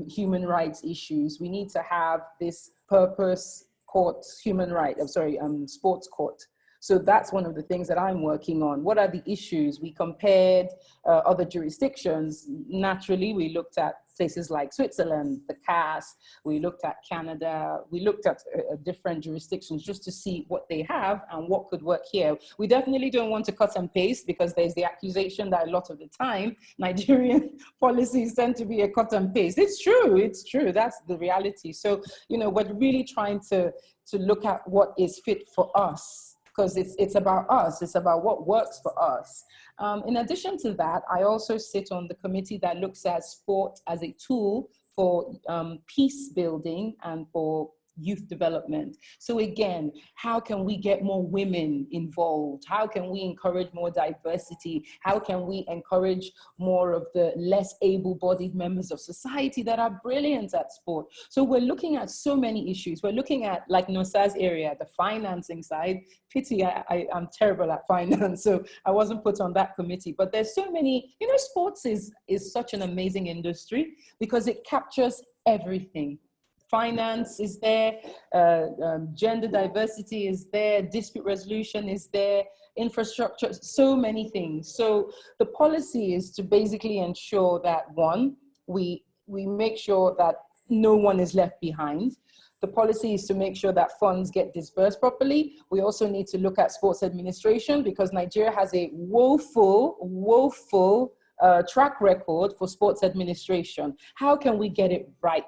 human rights issues. We need to have this purpose court, sports court. So that's one of the things that I'm working on. What are the issues? We compared other jurisdictions. Naturally, we looked at places like Switzerland, the Kash, we looked at Canada, we looked at different jurisdictions just to see what they have and what could work here. We definitely don't want to cut and paste, because there's the accusation that a lot of the time Nigerian policies tend to be a cut and paste. It's true, that's the reality. So, we're really trying to look at what is fit for us, because it's about us, it's about what works for us. In addition to that, I also sit on the committee that looks at sport as a tool for peace building and for youth development. So again, how can we get more women involved? How can we encourage more diversity? How can we encourage more of the less able-bodied members of society that are brilliant at sport? So we're looking at so many issues. We're looking at, like Nosa's area, the financing side. Pity, I'm terrible at finance, so I wasn't put on that committee. But there's so many, sports is such an amazing industry because it captures everything. Finance is there, gender diversity is there, dispute resolution is there, infrastructure, so many things. So the policy is to basically ensure that, one, we make sure that no one is left behind. The policy is to make sure that funds get dispersed properly. We also need to look at sports administration, because Nigeria has a woeful track record for sports administration. How can we get it right?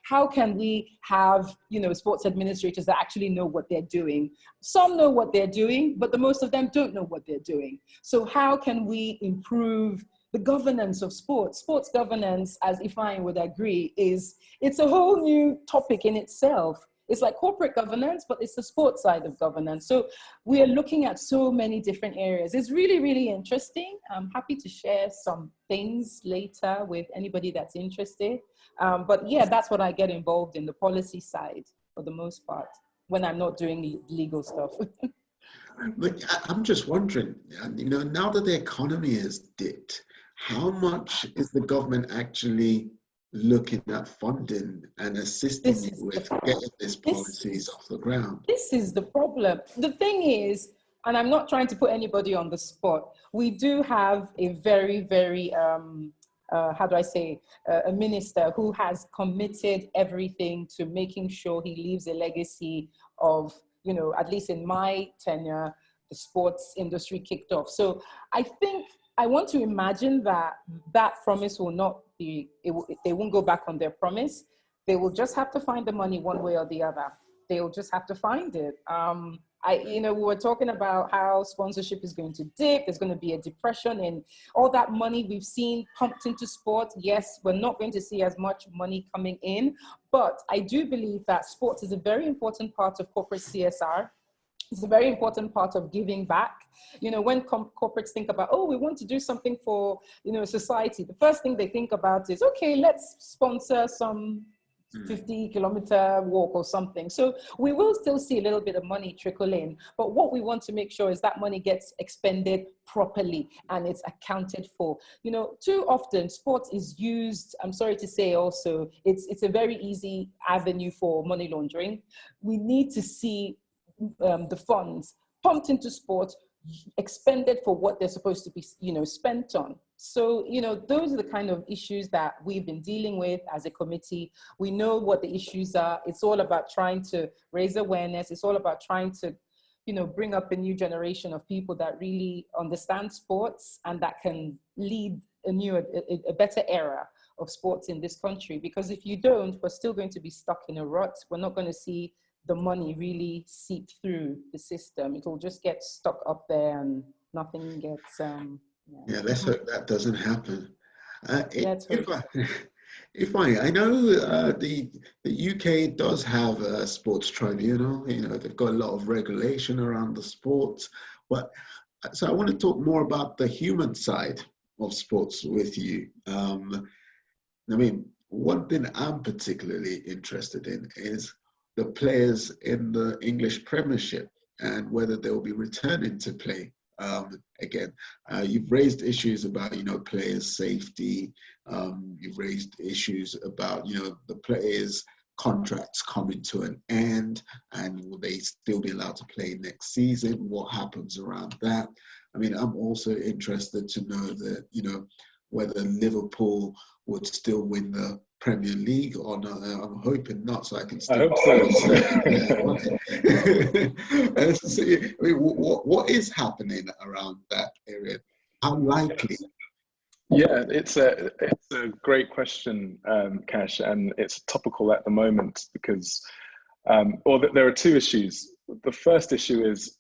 How can we have, sports administrators that actually know what they're doing? Some know what they're doing, but the most of them don't know what they're doing. So how can we improve the governance of sports? Sports governance, as Ifeanyi would agree, it's a whole new topic in itself. It's like corporate governance, but it's the sports side of governance. So we are looking at so many different areas. It's really, really interesting. I'm happy to share some things later with anybody that's interested. But yeah, that's what I get involved in, the policy side for the most part, when I'm not doing legal stuff. But I'm just wondering, now that the economy has dipped, how much is the government actually looking at funding and assisting you with getting these policies off the ground? This is the problem. The thing is, and I'm not trying to put anybody on the spot, we do have a very, very, a minister who has committed everything to making sure he leaves a legacy of, at least in my tenure, the sports industry kicked off. So I think I want to imagine that promise will not be, they won't go back on their promise. They will just have to find the money one way or the other. They'll just have to find it. We were talking about how sponsorship is going to dip. There's going to be a depression in all that money we've seen pumped into sport. Yes, we're not going to see as much money coming in, but I do believe that sports is a very important part of corporate CSR. It's a very important part of giving back. When corporates think about, we want to do something for, society, the first thing they think about is, okay, let's sponsor some 50-kilometer walk or something. So we will still see a little bit of money trickle in, but what we want to make sure is that money gets expended properly and it's accounted for. Too often sports is used, I'm sorry to say also, it's a very easy avenue for money laundering. We need to see the funds pumped into sport, expended for what they're supposed to be, spent on. So, those are the kind of issues that we've been dealing with as a committee. We know what the issues are. It's all about trying to raise awareness. It's all about trying to, bring up a new generation of people that really understand sports and that can lead a better era of sports in this country. Because if you don't, we're still going to be stuck in a rut. We're not going to see the money really seep through the system. It'll just get stuck up there and nothing gets... Yeah, let's hope that doesn't happen. If I know the UK does have a sports tribunal. They've got a lot of regulation around the sports. But so I want to talk more about the human side of sports with you. I mean, one thing I'm particularly interested in is the players in the English Premiership and whether they'll be returning to play again. You've raised issues about, players' safety. You've raised issues about, the players' contracts coming to an end, and will they still be allowed to play next season? What happens around that? I mean, I'm also interested to know that, whether Liverpool would still win the Premier League or not. I'm hoping not, so I can still. I hope so. I mean, what is happening around that area? How likely? Yeah, it's a great question, Kash, and it's topical at the moment because, there are two issues. The first issue is,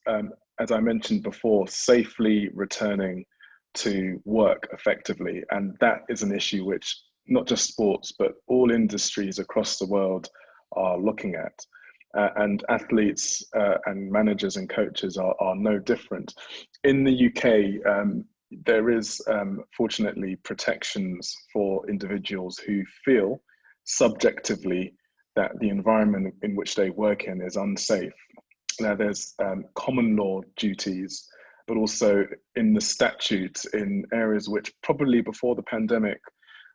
as I mentioned before, safely returning to work effectively, and that is an issue which not just sports but all industries across the world are looking at, and athletes and managers and coaches are no different. In the UK, there is fortunately protections for individuals who feel subjectively that the environment in which they work in is unsafe. Now, there's common law duties, but also in the statutes in areas which probably before the pandemic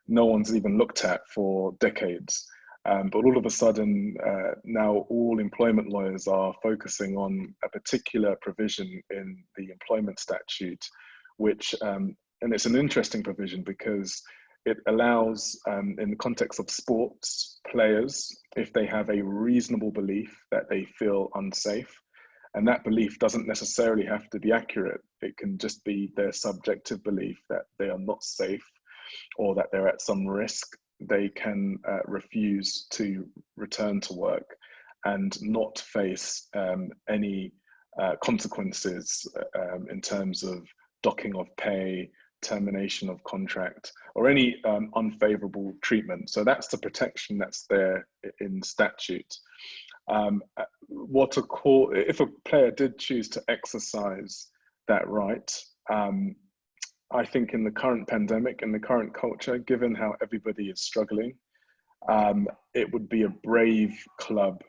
no one's even looked at for decades. But all of a sudden, now all employment lawyers are focusing on a particular provision in the employment statute, which, and it's an interesting provision because it allows, in the context of sports, players, if they have a reasonable belief that they feel unsafe, and that belief doesn't necessarily have to be accurate. It can just be their subjective belief that they are not safe or that they're at some risk. They can refuse to return to work and not face any consequences in terms of docking of pay, termination of contract, or any unfavorable treatment. So that's the protection that's there in statute. If a player did choose to exercise that right, I think in the current pandemic and the current culture, given how everybody is struggling, it would be a brave club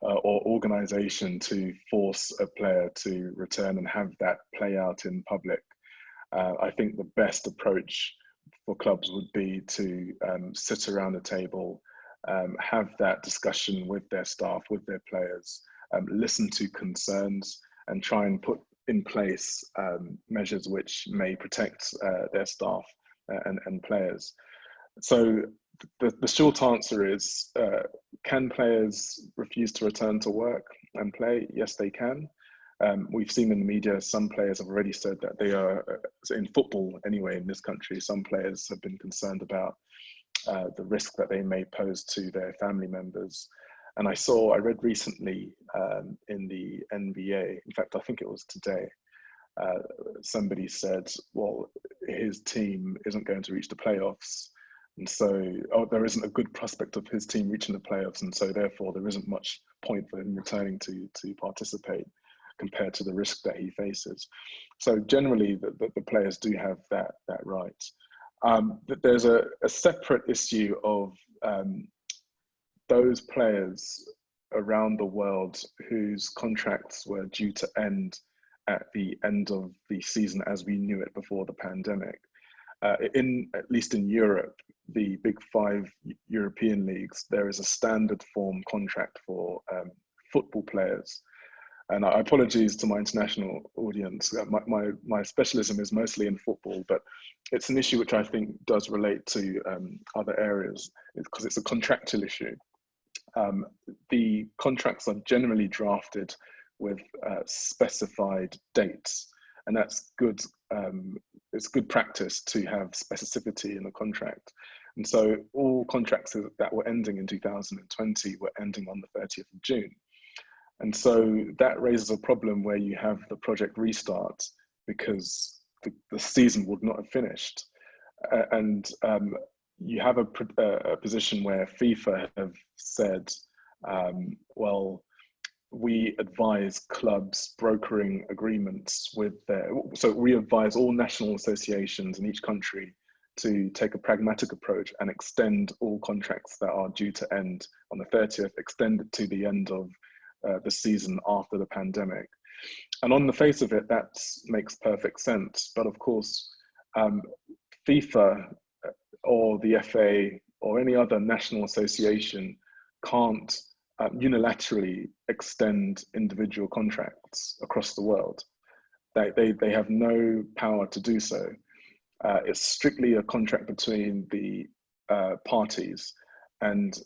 or organization to force a player to return and have that play out in public. I think the best approach for clubs would be to sit around a table, have that discussion with their staff, with their players, listen to concerns and try and put in place measures which may protect their staff and players. So the short answer is, can players refuse to return to work and play? Yes, they can. We've seen in the media, some players have already said that they are, in football anyway in this country, some players have been concerned about the risk that they may pose to their family members. And I read recently in the NBA, in fact, I think it was today, somebody said, well, his team isn't going to reach the playoffs. And so, there isn't a good prospect of his team reaching the playoffs. And so therefore there isn't much point for him returning to participate compared to the risk that he faces. So generally the players do have that right. There's a separate issue of those players around the world whose contracts were due to end at the end of the season as we knew it before the pandemic. At least in Europe, the big 5 European leagues, there is a standard form contract for football players. And apologies to my international audience. My specialism is mostly in football, but it's an issue which I think does relate to other areas because it's a contractual issue. The contracts are generally drafted with specified dates, and that's good. It's good practice to have specificity in the contract. And so all contracts that were ending in 2020 were ending on the 30th of June. And so that raises a problem where you have the project restart because the season would not have finished. And you have a position where FIFA have said, well, we advise clubs brokering agreements with so we advise all national associations in each country to take a pragmatic approach and extend all contracts that are due to end on the 30th, extend it to the end of the season after the pandemic. And on the face of it, that makes perfect sense. But of course, FIFA or the FA or any other national association can't unilaterally extend individual contracts across the world. They have no power to do so. It's strictly a contract between the parties. And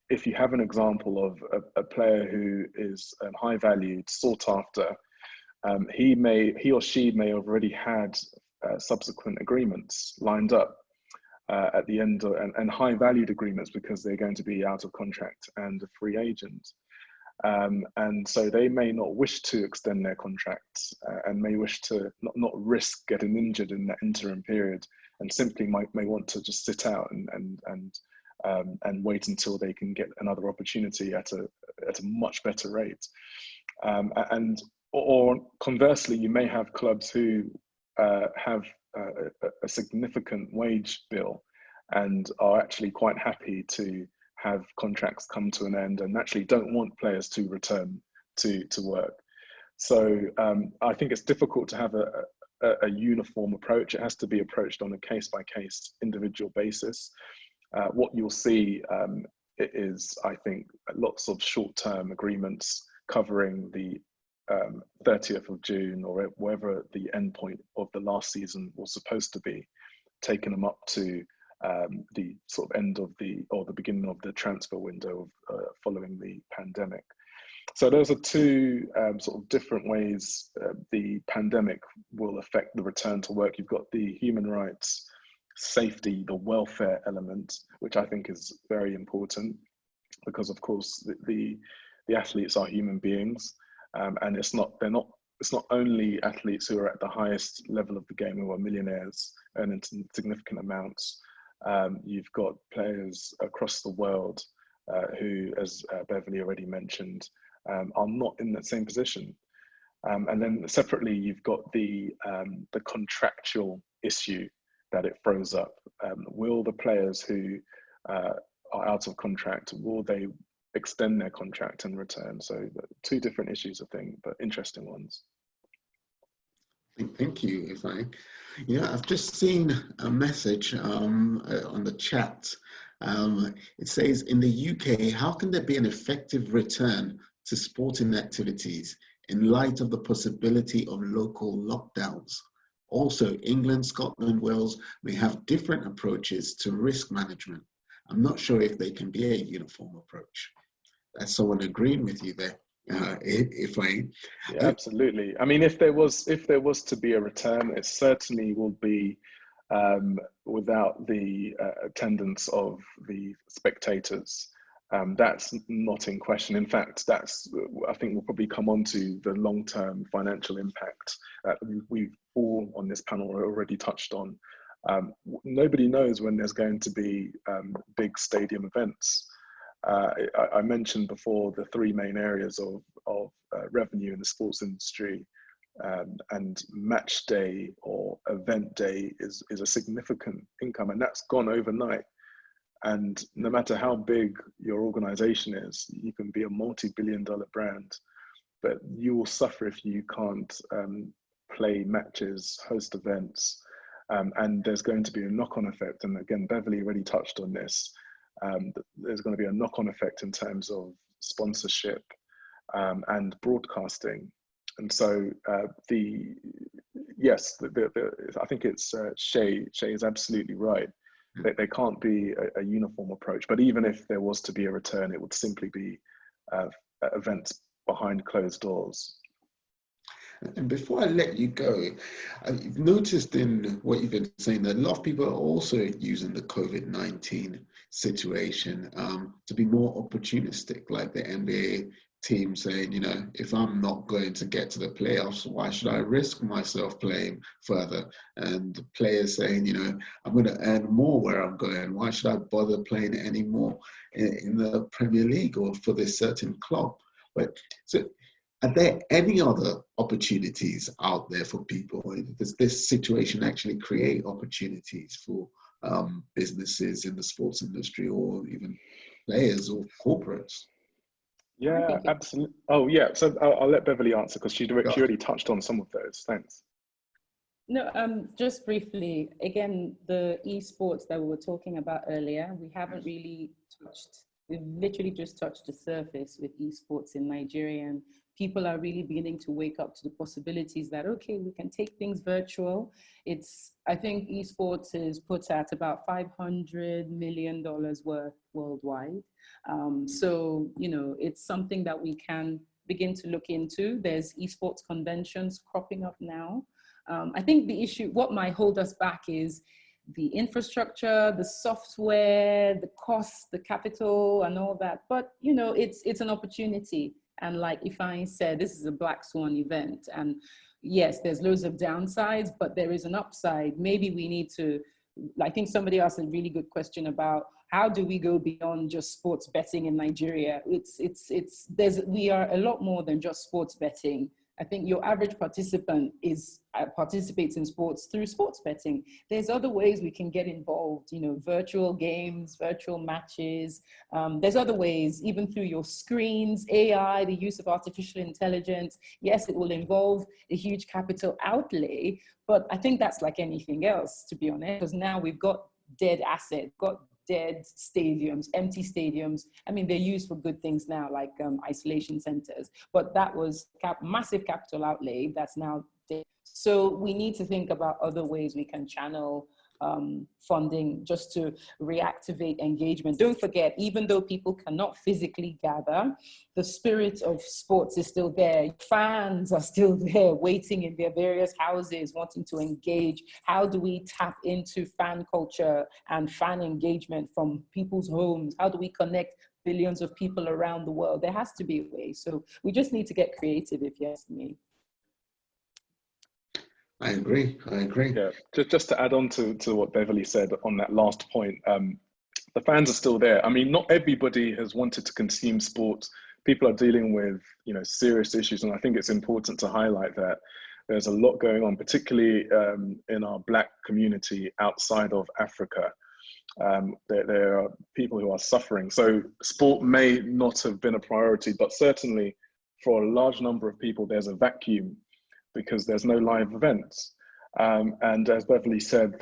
if you have an example of a player who is high valued, sought after, he or she may have already had subsequent agreements lined up at the end and high valued agreements because they're going to be out of contract and a free agent. And so they may not wish to extend their contracts and may wish to not risk getting injured in that interim period, and simply may want to just sit out and wait until they can get another opportunity at a much better rate. Or conversely, you may have clubs who have a significant wage bill and are actually quite happy to have contracts come to an end and actually don't want players to return to work. So I think it's difficult to have a uniform approach. It has to be approached on a case-by-case individual basis. What you'll see is, I think, lots of short-term agreements covering the 30th of June or wherever the end point of the last season was supposed to be, taking them up to the sort of end of the beginning of the transfer window following the pandemic. So those are two sort of different ways the pandemic will affect the return to work. You've got the human rights, safety, the welfare element, which I think is very important because, of course, the athletes are human beings, and it's not only athletes who are at the highest level of the game who are millionaires earning significant amounts. You've got players across the world who, as Beverly already mentioned, are not in that same position. And then separately, you've got the contractual issue that it throws up. Will the players who are out of contract, will they extend their contract and return? So two different issues, I think, but interesting ones. Thank you, Ifeanyi. Yeah, I've just seen a message on the chat. It says, in the UK, how can there be an effective return to sporting activities in light of the possibility of local lockdowns? Also, England, Scotland, Wales may have different approaches to risk management. I'm not sure if they can be a uniform approach. That's someone agreeing with you there. Ifeanyi. Yeah, absolutely. I mean, if there was to be a return, it certainly will be without the attendance of the spectators. That's not in question. In fact, I think we'll probably come on to the long-term financial impact that we've all on this panel already touched on. Nobody knows when there's going to be big stadium events. I mentioned before the three main areas of revenue in the sports industry, and match day or event day is a significant income, and that's gone overnight. And no matter how big your organization is, you can be a multi-billion-dollar brand, but you will suffer if you can't play matches, host events, and there's going to be a knock-on effect. And again, Beverly already touched on this. There's going to be a knock-on effect in terms of sponsorship and broadcasting. And so I think it's Shay is absolutely right. They can't be a uniform approach, but even if there was to be a return, it would simply be events behind closed doors. And before I let you go, I've noticed in what you've been saying that a lot of people are also using the COVID-19 situation to be more opportunistic, like the NBA team saying, you know, if I'm not going to get to the playoffs, why should I risk myself playing further? And the players saying, you know, I'm going to earn more where I'm going. Why should I bother playing any more in the Premier League or for this certain club? But so, are there any other opportunities out there for people? Does this situation actually create opportunities for businesses in the sports industry, or even players or corporates? Yeah, absolutely. Oh, yeah. So I'll let Beverly answer because she already touched on some of those. Thanks. No, just briefly, again, the esports that we were talking about earlier, we haven't really touched, we've literally just touched the surface with esports in Nigeria, and people are really beginning to wake up to the possibilities that, okay, we can take things virtual. I think esports is put at about $500 million worth worldwide. So, you know, it's something that we can begin to look into. There's esports conventions cropping up now. I think the issue, what might hold us back is the infrastructure, the software, the cost, the capital, and all that. But, you know, it's an opportunity. And like Ifeanyi said, this is a black swan event. And yes, there's loads of downsides, but there is an upside. Maybe we need to, I think somebody asked a really good question about how do we go beyond just sports betting in Nigeria? We are a lot more than just sports betting. I think your average participant participates in sports through sports betting. There's other ways we can get involved, you know, virtual games, virtual matches. There's other ways, even through your screens, AI, the use of artificial intelligence. Yes, it will involve a huge capital outlay, but I think that's like anything else, to be honest, because now we've got dead assets, got dead stadiums, empty stadiums. I mean, they're used for good things now, like isolation centers, but that was massive capital outlay that's now dead. So we need to think about other ways we can channel funding just to reactivate engagement. Don't forget, even though people cannot physically gather, the spirit of sports is still there. Fans are still there waiting in their various houses, wanting to engage. How do we tap into fan culture and fan engagement from people's homes? How do we connect billions of people around the world? There has to be a way. So we just need to get creative, if you ask me. I agree. Yeah, just to add on to what Beverly said on that last point, the fans are still there. I mean, not everybody has wanted to consume sports. People are dealing with, you know, serious issues, and I think it's important to highlight that there's a lot going on, particularly in our Black community outside of Africa. There are people who are suffering. So sport may not have been a priority, but certainly for a large number of people, there's a vacuum because there's no live events. And as Beverly said,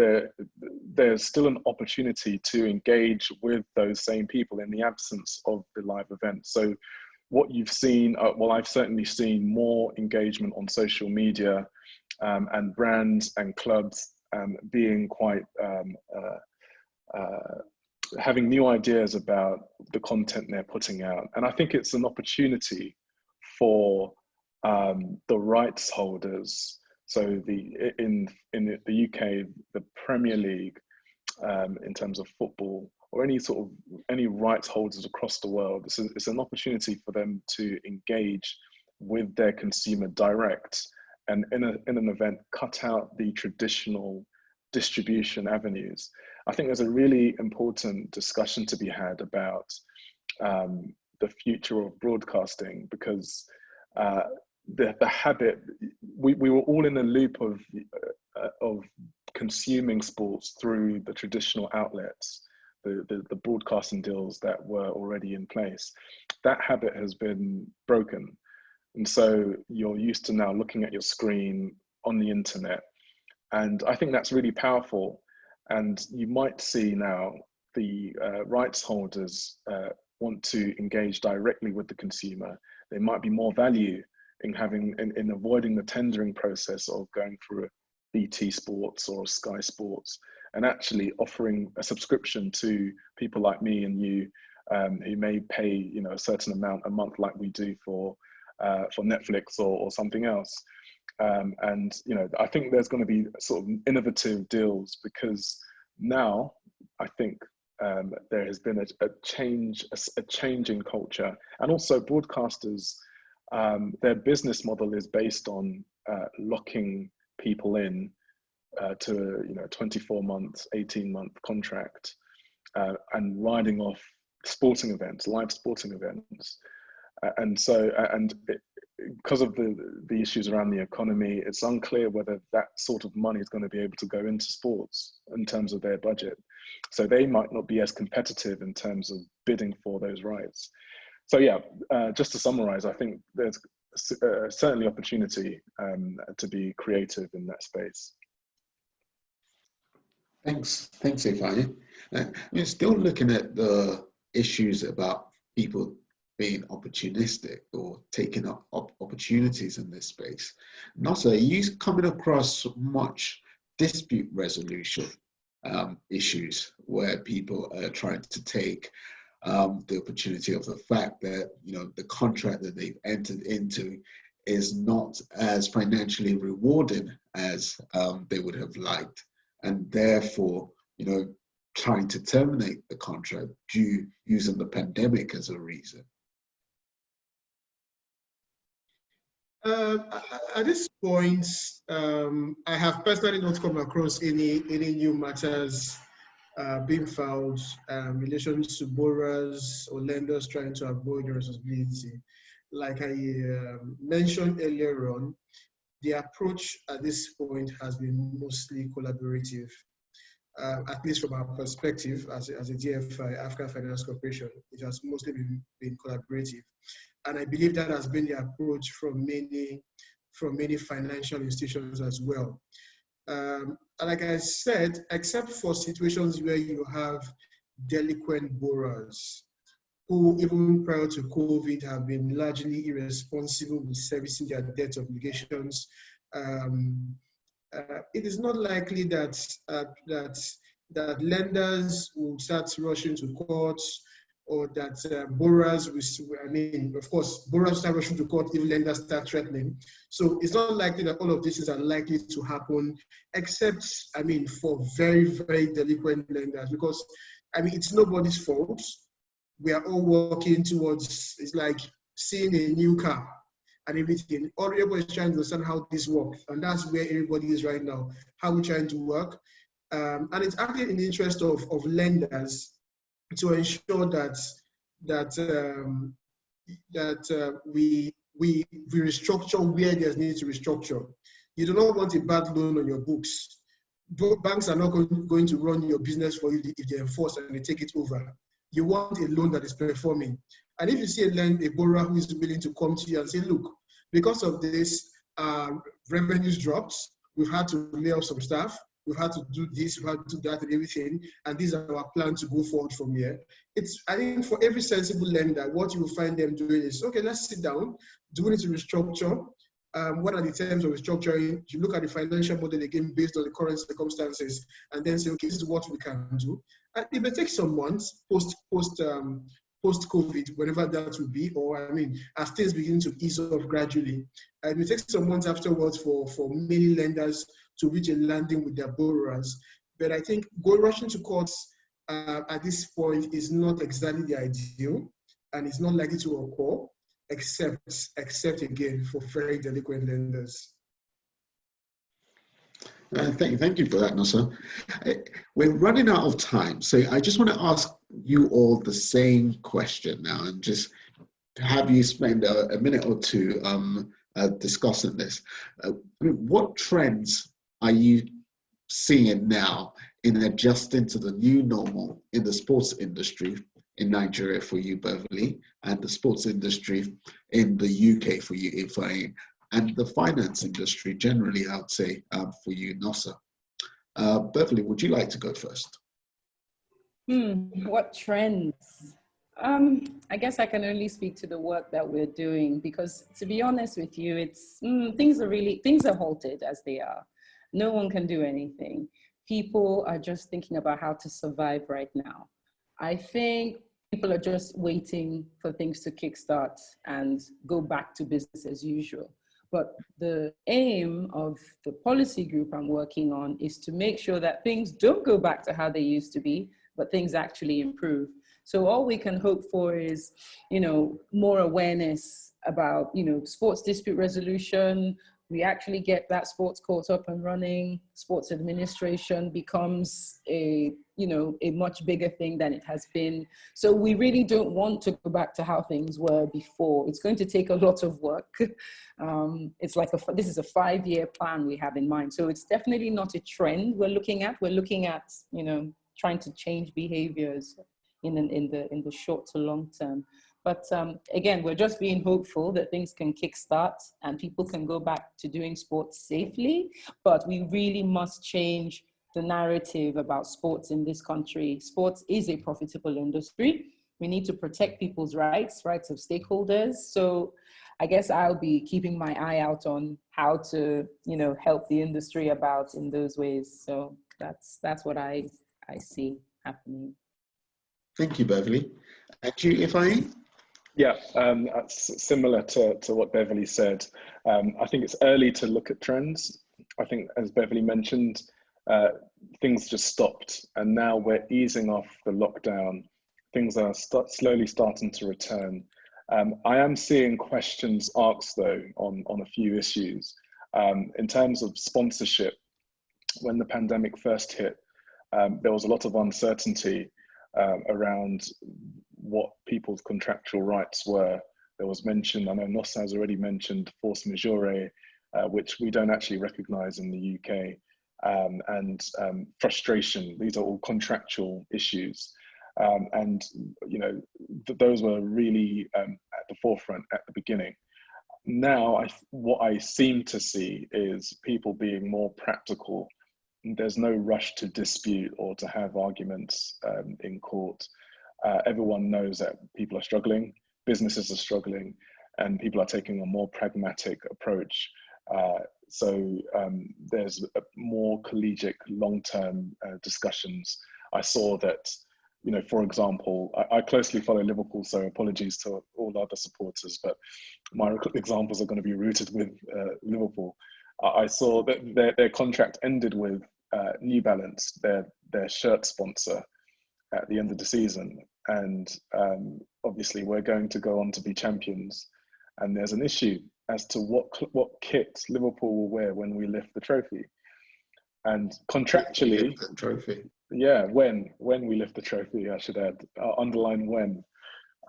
there's still an opportunity to engage with those same people in the absence of the live event. So what you've seen, well, I've certainly seen more engagement on social media and brands and clubs being quite, having new ideas about the content they're putting out. And I think it's an opportunity for the rights holders. So in the UK, the Premier League, in terms of football, or any rights holders across the world, it's an opportunity for them to engage with their consumer direct, and in an event, cut out the traditional distribution avenues. I think there's a really important discussion to be had about the future of broadcasting, because the habit, we were all in a loop of consuming sports through the traditional outlets, the broadcasting deals that were already in place. That habit has been broken. And so you're used to now looking at your screen on the internet. And I think that's really powerful. And you might see now the rights holders want to engage directly with the consumer. There might be more value in avoiding the tendering process of going through a BT Sports or Sky Sports, and actually offering a subscription to people like me and you, who may pay, you know, a certain amount a month, like we do for Netflix or something else. And you know, I think there's going to be sort of innovative deals, because now I think there has been a change in culture, and also broadcasters. Their business model is based on locking people in to a 24-month, 18-month contract, and riding off sporting events, live sporting events. Because of the issues around the economy, it's unclear whether that sort of money is going to be able to go into sports in terms of their budget. So they might not be as competitive in terms of bidding for those rights. So yeah, just to summarize, I think there's certainly opportunity to be creative in that space. Thanks, Ifeanyi. We're still looking at the issues about people being opportunistic or taking up opportunities in this space. Nosa, are you coming across much dispute resolution issues where people are trying to take the opportunity of the fact that, you know, the contract that they've entered into is not as financially rewarding as they would have liked, and therefore, you know, trying to terminate the contract using the pandemic as a reason? At this point, I have personally not come across any new matters being filed in relation to borrowers or lenders trying to avoid the responsibility. Like I mentioned earlier on, the approach at this point has been mostly collaborative, at least from our perspective as a DFI, African Finance Corporation. It has mostly been collaborative. And I believe that has been the approach from many financial institutions as well. Like I said, except for situations where you have delinquent borrowers who, even prior to COVID, have been largely irresponsible with servicing their debt obligations, it is not likely that lenders will start rushing to courts, or that borrowers will, I mean, of course, borrowers start rushing to court if lenders start threatening. So it's not likely that all of this is unlikely to happen, except, I mean, for very, very delinquent lenders, because, I mean, it's nobody's fault. We are all working towards, it's like seeing a new car and everything. All everybody is trying to understand how this works, and that's where everybody is right now, how we're trying to work. And it's actually in the interest of lenders to ensure that we restructure where there's need to restructure. You do not want a bad loan on your books. Banks are not going to run your business for you if they enforce and they take it over. You want a loan that is performing. And if you see a borrower who is willing to come to you and say, look, because of this, revenues dropped, we've had to lay off some staff, we've had to do this, we've had to do that and everything, and these are our plans to go forward from here. I think for every sensible lender, what you will find them doing is, okay, let's sit down, do we need to restructure? What are the terms of restructuring? You look at the financial model again based on the current circumstances, and then say, okay, this is what we can do. And it may take some months post-COVID, whenever that will be, or I mean, as things begin to ease off gradually. It may take some months afterwards for many lenders to reach a landing with their borrowers. But I think rushing to courts at this point is not exactly the ideal, and it's not likely to occur, except again for very delinquent lenders. Thank you for that, Nosa. We're running out of time, so I just want to ask you all the same question now, and just have you spend a minute or two discussing this. I mean, what trends are you seeing now in adjusting to the new normal in the sports industry in Nigeria for you, Beverly, and the sports industry in the UK for you, Ifeanyi, and the finance industry generally, I would say, for you, Nosa? Beverly, would you like to go first? What trends? I guess I can only speak to the work that we're doing, because to be honest with you, it's things are halted as they are. No one can do anything. People are just thinking about how to survive right now. I think people are just waiting for things to kickstart and go back to business as usual. But the aim of the policy group I'm working on is to make sure that things don't go back to how they used to be, but things actually improve. So all we can hope for is, more awareness about, sports dispute resolution, we actually get that sports court up and running, sports administration becomes a, you know, a much bigger thing than it has been. So we really don't want to go back to how things were before. It's going to take a lot of work. It's like this is a 5-year plan we have in mind. So it's definitely not a trend we're looking at. We're looking at, you know, trying to change behaviors in the short to long term. But again, we're just being hopeful that things can kickstart and people can go back to doing sports safely. But we really must change the narrative about sports in this country. Sports is a profitable industry. We need to protect people's rights of stakeholders. So I guess I'll be keeping my eye out on how to, you know, help the industry about in those ways. So that's what I see happening. Thank you, Beverly. And you, Ifeanyi? Yeah, similar to what Beverly said. I think it's early to look at trends. I think, as Beverly mentioned, things just stopped, and now we're easing off the lockdown. Things are slowly starting to return. I am seeing questions asked, though, on a few issues. In terms of sponsorship, when the pandemic first hit, there was a lot of uncertainty around what people's contractual rights were. There was mention, I know Nosa has already mentioned force majeure, which we don't actually recognize in the UK, and frustration. These are all contractual issues. And, you know, those were really at the forefront at the beginning. Now, what I seem to see is people being more practical. There's no rush to dispute or to have arguments in court. Everyone knows that people are struggling, businesses are struggling, and people are taking a more pragmatic approach. So there's more collegiate long-term discussions. I saw that, you know, for example, I closely follow Liverpool, so apologies to all other supporters, but my examples are going to be rooted with Liverpool. I saw that their contract ended with New Balance, their shirt sponsor, at the end of the season. And obviously we're going to go on to be champions. And there's an issue as to what kit Liverpool will wear when we lift the trophy. And contractually, trophy. Yeah, when we lift the trophy, I should add, underline when.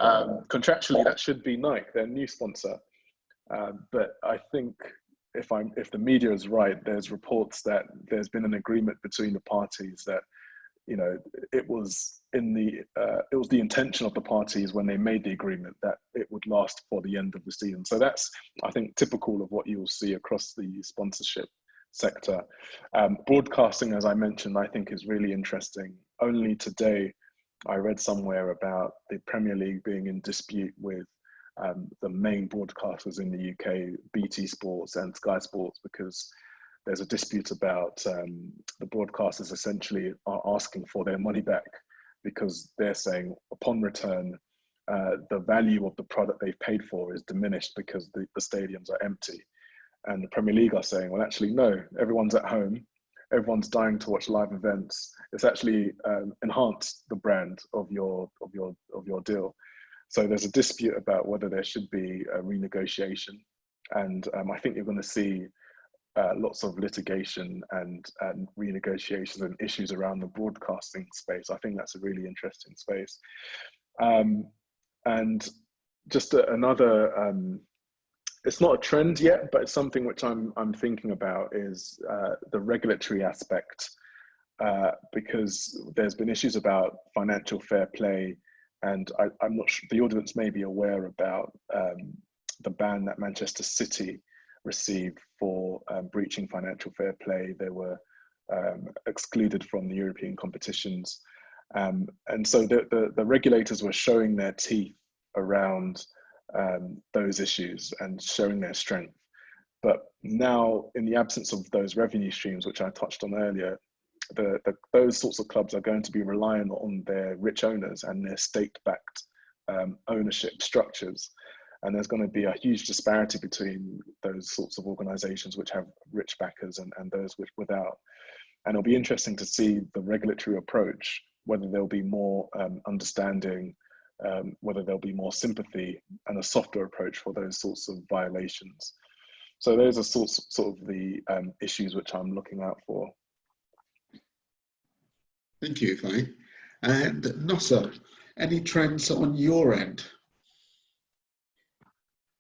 Contractually, that should be Nike, their new sponsor. But I think if the media is right, there's reports that there's been an agreement between the parties that, you know, it was the intention of the parties when they made the agreement that it would last for the end of the season. So that's, I think, typical of what you'll see across the sponsorship sector. Broadcasting, as I mentioned, I think is really interesting. Only today, I read somewhere about the Premier League being in dispute with the main broadcasters in the UK, BT Sports and Sky Sports, because there's a dispute about the broadcasters essentially are asking for their money back, because they're saying upon return, the value of the product they've paid for is diminished because the stadiums are empty. And the Premier League are saying, well, actually, no, everyone's at home. Everyone's dying to watch live events. It's actually enhanced the brand of your deal. So there's a dispute about whether there should be a renegotiation. And I think you're going to see lots of litigation and renegotiations and issues around the broadcasting space. I think that's a really interesting space. And just another, it's not a trend yet, but it's something which I'm thinking about is the regulatory aspect, because there's been issues about financial fair play, and I'm not sure, the audience may be aware about the ban that Manchester City received for breaching financial fair play. They were excluded from the European competitions. And so the regulators were showing their teeth around those issues and showing their strength. But now, in the absence of those revenue streams, which I touched on earlier, those sorts of clubs are going to be relying on their rich owners and their state-backed ownership structures. And there's going to be a huge disparity between those sorts of organizations which have rich backers and those without. And it'll be interesting to see the regulatory approach, whether there'll be more understanding, whether there'll be more sympathy and a softer approach for those sorts of violations. So those are sort of the issues which I'm looking out for. Thank you, Ifeanyi. And Nosa, any trends on your end?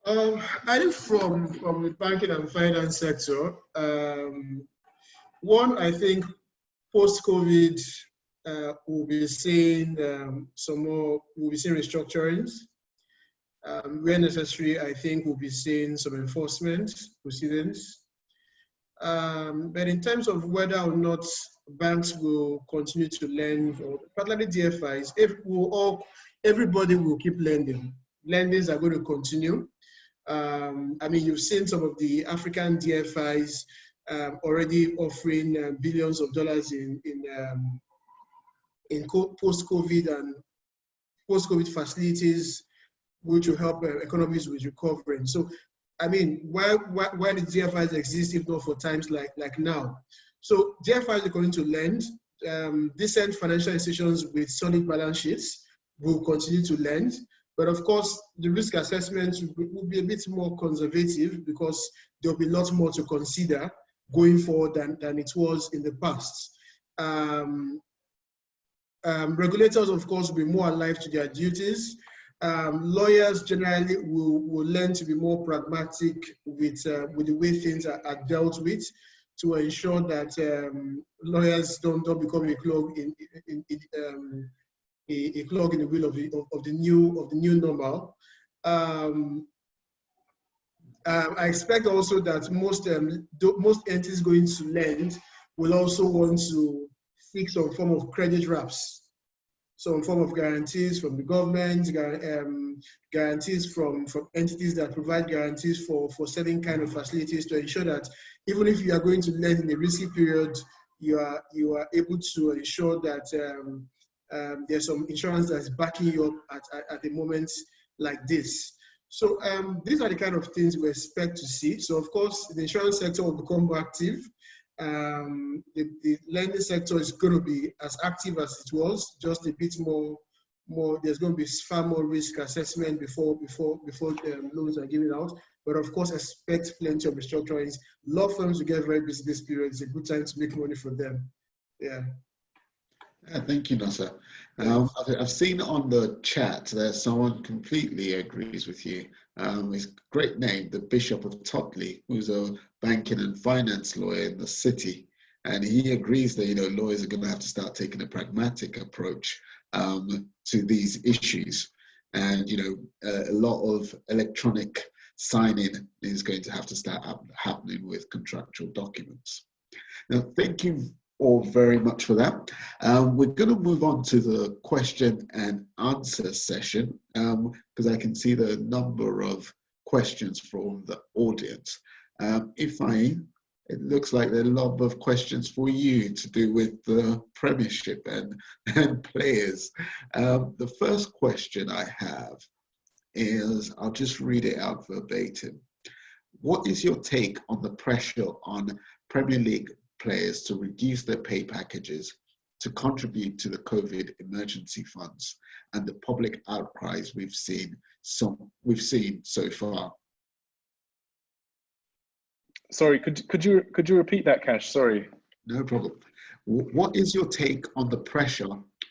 I think from the banking and finance sector, one, I think post-COVID, we'll be seeing we'll be seeing restructurings. Where necessary, I think we'll be seeing some enforcement proceedings. But in terms of whether or not banks will continue to lend, or particularly DFIs, everybody will keep lending. Lendings are going to continue. I mean, you've seen some of the African DFIs already offering billions of dollars in post-COVID and post-COVID facilities, which will help economies with recovering. So, I mean, why did DFIs exist if not for times like now? So DFIs are going to lend. Decent financial institutions with solid balance sheets will continue to lend. But of course, the risk assessment will be a bit more conservative because there'll be lots more to consider going forward than it was in the past. Regulators, of course, will be more alive to their duties. Lawyers generally will learn to be more pragmatic with the way things are dealt with, to ensure that lawyers don't become a clog in the wheel of the new normal. I expect also that most entities going to lend will also want to seek some form of credit wraps, some form of guarantees from the government, guarantees from entities that provide guarantees for certain kind of facilities, to ensure that even if you are going to lend in a risky period, you are able to ensure that there's some insurance that's backing you up at a moment like this. So these are the kind of things we expect to see. So of course, the insurance sector will become more active. The lending sector is going to be as active as it was, just a bit more. There's going to be far more risk assessment before loans are given out. But of course, expect plenty of restructurings. Law firms will get very busy this period. It's a good time to make money for them. Yeah. Thank you, Nosa. I've seen on the chat there's someone completely agrees with you. His great name, the Bishop of Totley, who's a banking and finance lawyer in the city, and he agrees that lawyers are going to have to start taking a pragmatic approach to these issues, and a lot of electronic signing is going to have to start happening with contractual documents. Now, thank you all very much for that. We're going to move on to the question and answer session because I can see the number of questions from the audience. Ifeanyi, it looks like there are a lot of questions for you to do with the Premiership and players. The first question I have is, I'll just read it out verbatim. What is your take on the pressure on Premier League players to reduce their pay packages to contribute to the COVID emergency funds and the public outcries we've seen so far? Sorry, could you repeat that, Kash? Sorry. No problem. What is your take on the pressure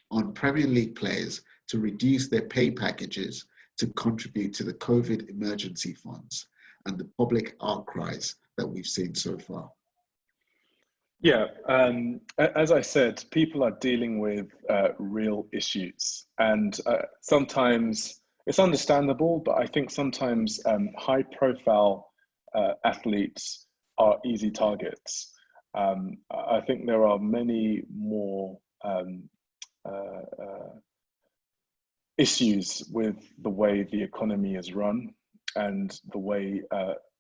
on Premier League players to reduce their pay packages to contribute to the COVID emergency funds and the public outcries that we've seen so far? Yeah, as I said, people are dealing with real issues, and sometimes it's understandable, but I think sometimes high-profile athletes are easy targets. I think there are many more issues with the way the economy is run and the way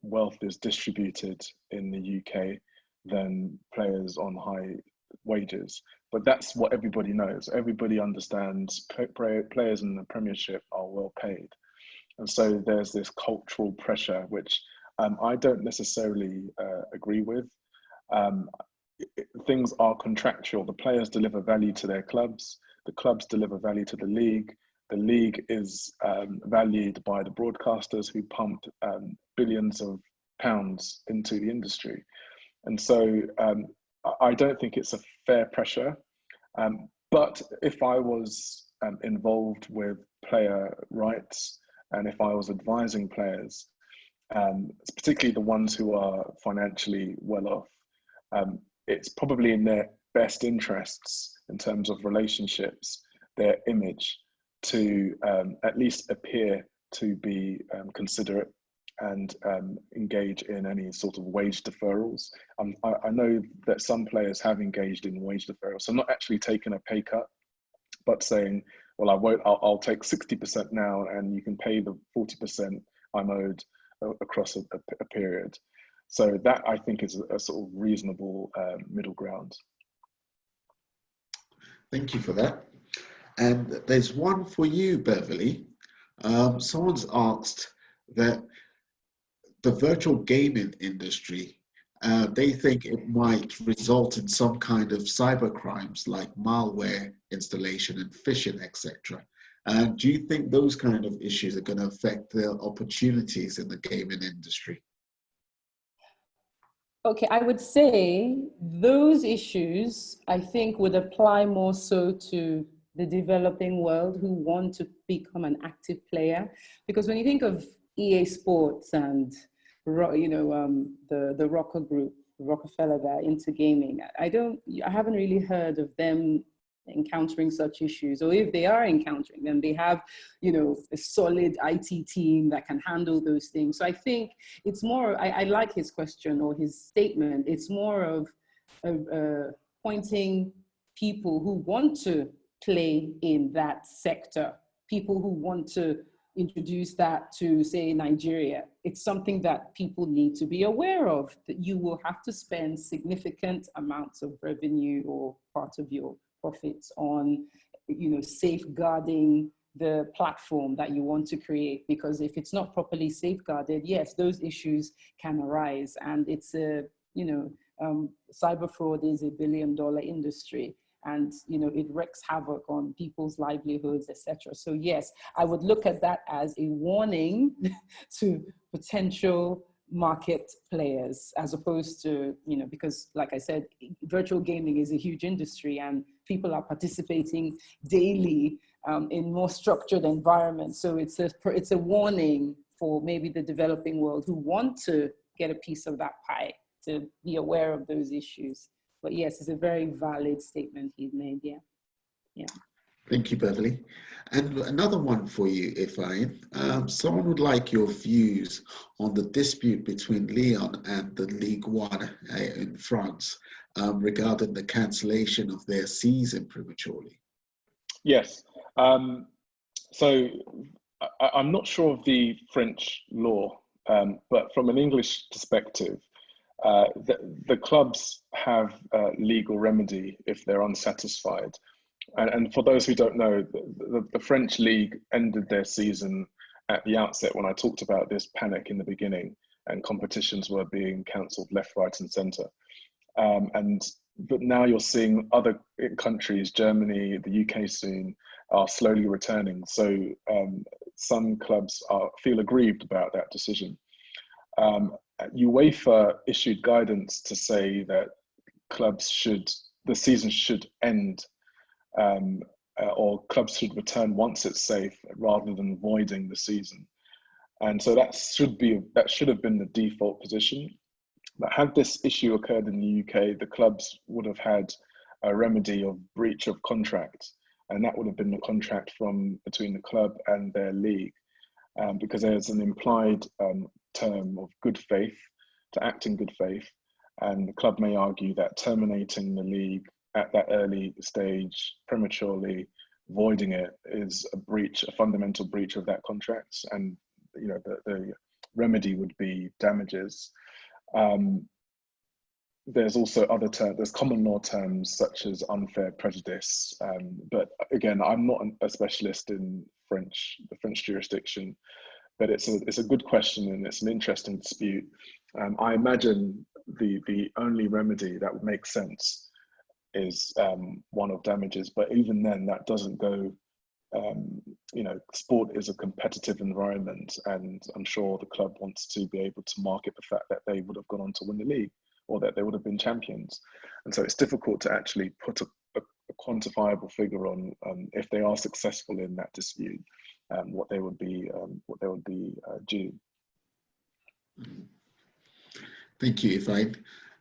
wealth is distributed in the UK than players on high wages. But that's what everybody knows. Everybody understands players in the Premiership are well paid. And so there's this cultural pressure, which I don't necessarily agree with. Things are contractual. The players deliver value to their clubs. The clubs deliver value to the league. The league is valued by the broadcasters who pumped billions of pounds into the industry. And so I don't think it's a fair pressure. But if I was involved with player rights, and if I was advising players, particularly the ones who are financially well off, it's probably in their best interests in terms of relationships, their image, to at least appear to be considerate and engage in any sort of wage deferrals. I know that some players have engaged in wage deferrals, so not actually taking a pay cut, but saying, well, I'll take 60% now and you can pay the 40% I'm owed across a period. So that, I think, is a sort of reasonable middle ground. Thank you for that. And there's one for you, Beverly. Someone's asked that the virtual gaming industry, they think it might result in some kind of cyber crimes like malware installation and phishing, etc. Do you think those kind of issues are going to affect the opportunities in the gaming industry? Okay, I would say those issues, I think, would apply more so to the developing world who want to become an active player. Because when you think of EA Sports and, you know, the Rocker Group, Rockefeller, that are into gaming, I haven't really heard of them encountering such issues, or if they are encountering them, they have, you know, a solid IT team that can handle those things. So I think it's more, I like his question or his statement. It's more of pointing people who want to play in that sector, people who want to introduce that to, say, Nigeria. It's something that people need to be aware of, that you will have to spend significant amounts of revenue or part of your profits on, you know, safeguarding the platform that you want to create. Because if it's not properly safeguarded, yes, those issues can arise. And it's a, you know, cyber fraud is $1 billion industry. And, you know, it wreaks havoc on people's livelihoods, etc. So yes, I would look at that as a warning to potential market players, as opposed to, you know, because like I said, virtual gaming is a huge industry and people are participating daily in more structured environments. So it's a warning for maybe the developing world who want to get a piece of that pie, to be aware of those issues. But yes, it's a very valid statement he's made. Yeah. Yeah. Thank you, Beverly. And another one for you, Ifeanyi. Someone would like your views on the dispute between Lyon and the Ligue 1 in France regarding the cancellation of their season prematurely. Yes. So I'm not sure of the French law, but from an English perspective, the clubs have legal remedy if they're unsatisfied. And for those who don't know, the French league ended their season at the outset when I talked about this panic in the beginning and competitions were being cancelled left, right and centre. But now you're seeing other countries, Germany, the UK soon, are slowly returning. So some clubs feel aggrieved about that decision. UEFA issued guidance to say that the season should end, or clubs should return once it's safe rather than voiding the season. And so that should have been the default position. But had this issue occurred in the UK, the clubs would have had a remedy of breach of contract, and that would have been the contract between the club and their league, because there's an implied term of good faith, to act in good faith, and the club may argue that terminating the league at that early stage prematurely, voiding it, is a fundamental breach of that contract, and you know the remedy would be damages. There's also other terms, there's common law terms such as unfair prejudice, but again, I'm not a specialist in the French jurisdiction, but it's a good question and it's an interesting dispute. I imagine the only remedy that would make sense is one of damages, but even then that doesn't go you know, sport is a competitive environment, and I'm sure the club wants to be able to market the fact that they would have gone on to win the league, or that they would have been champions. And so it's difficult to actually put a quantifiable figure on if they are successful in that dispute, what they would be due. Thank you, Ifeanyi.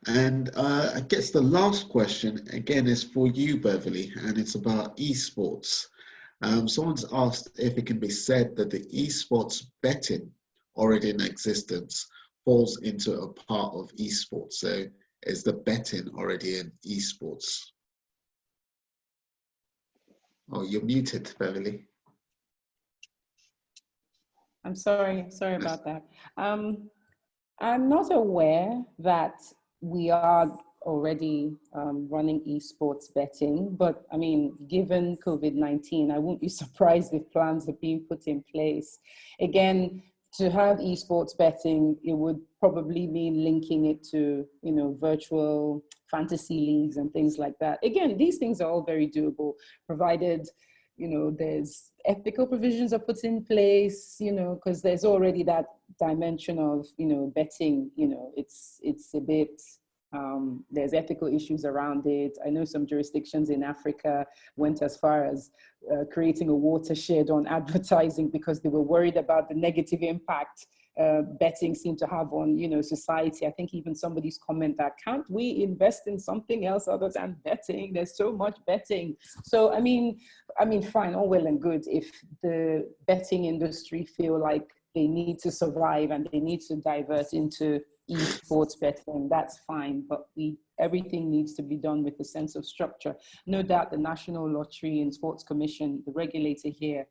And I guess the last question again is for you, Beverly, and it's about esports. Someone's asked if it can be said that the esports betting already in existence falls into a part of esports. So is the betting already in esports? Oh, you're muted, Beverly. I'm sorry about that. I'm not aware that we are already running esports betting, but I mean, given COVID-19, I wouldn't be surprised if plans are being put in place. Again, to have esports betting, it would probably mean linking it to, you know, virtual fantasy leagues and things like that. Again, these things are all very doable, provided, you know, there's ethical provisions are put in place, you know, because there's already that dimension of, you know, betting, you know, it's a bit, there's ethical issues around it. I know some jurisdictions in Africa went as far as creating a watershed on advertising because they were worried about the negative impact betting seemed to have on, you know, society. I think even somebody's comment that, can't we invest in something else other than betting? There's so much betting. So, I mean, fine, all well and good. If the betting industry feel like they need to survive and they need to divert into esports betting, that's fine. But everything needs to be done with a sense of structure. No doubt the National Lottery and Sports Commission, the regulator here,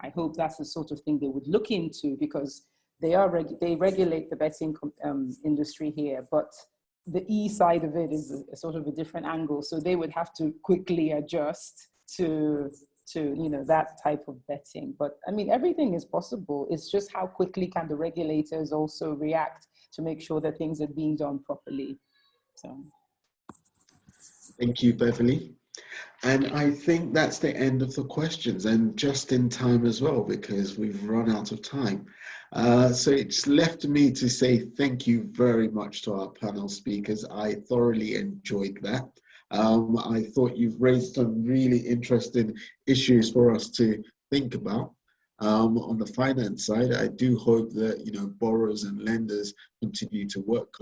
I hope that's the sort of thing they would look into, because they regulate the betting industry here, but the E side of it is a sort of a different angle. So they would have to quickly adjust to you know, that type of betting. But I mean, everything is possible. It's just how quickly can the regulators also react to make sure that things are being done properly. So. Thank you, Beverly. And I think that's the end of the questions, and just in time as well, because we've run out of time. So it's left me to say thank you very much to our panel speakers. I thoroughly enjoyed that. I thought you've raised some really interesting issues for us to think about. On the finance side, I do hope that, you know, borrowers and lenders continue to work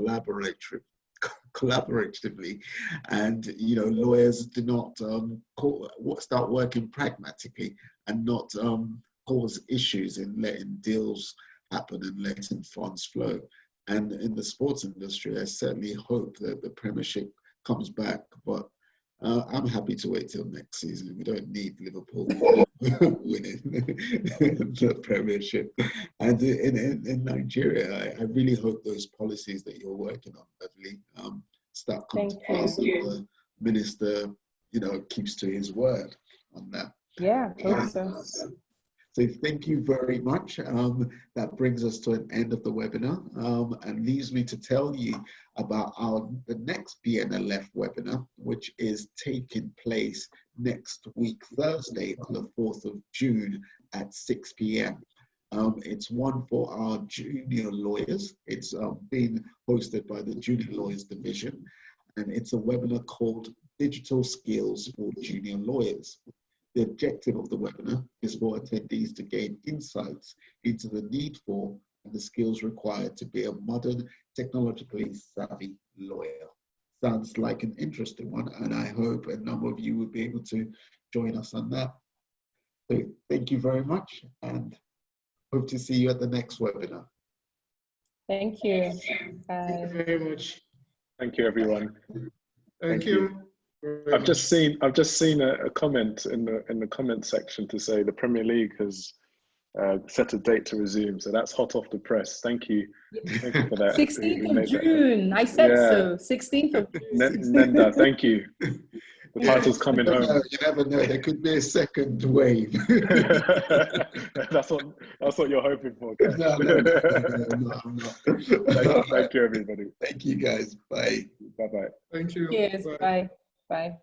collaboratively, and, you know, lawyers do not start working pragmatically and not cause issues in letting deals happen and letting funds flow. And in the sports industry, I certainly hope that the Premiership comes back, but I'm happy to wait till next season. We don't need Liverpool winning the Premiership. And in Nigeria, I really hope those policies that you're working on, Beverly, start coming to pass, and the minister, you know, keeps to his word on that. Yeah, hope so. So thank you very much. That brings us to an end of the webinar, and leaves me to tell you about the next BNLF webinar, which is taking place next week, Thursday, on the 4th of June at 6 p.m. It's one for our junior lawyers. It's being hosted by the Junior Lawyers Division, and it's a webinar called Digital Skills for Junior Lawyers. The objective of the webinar is for attendees to gain insights into the need for and the skills required to be a modern, technologically savvy lawyer. Sounds like an interesting one, and I hope a number of you will be able to join us on that. So thank you very much, and hope to see you at the next webinar. Thank you. Bye. Thank you very much. Thank you, everyone. Thank you. I've just seen a comment in the comment section to say the Premier League has set a date to resume, so that's hot off the press. Thank you for that. 16th of June. I said so. 16th of June. Nenda, thank you. The title's coming home. You never know. There could be a second wave. That's what you're hoping for. No, I'm not. Thank you, everybody. Thank you, guys. Bye. Bye-bye. Thank you. Cheers. Bye. Bye.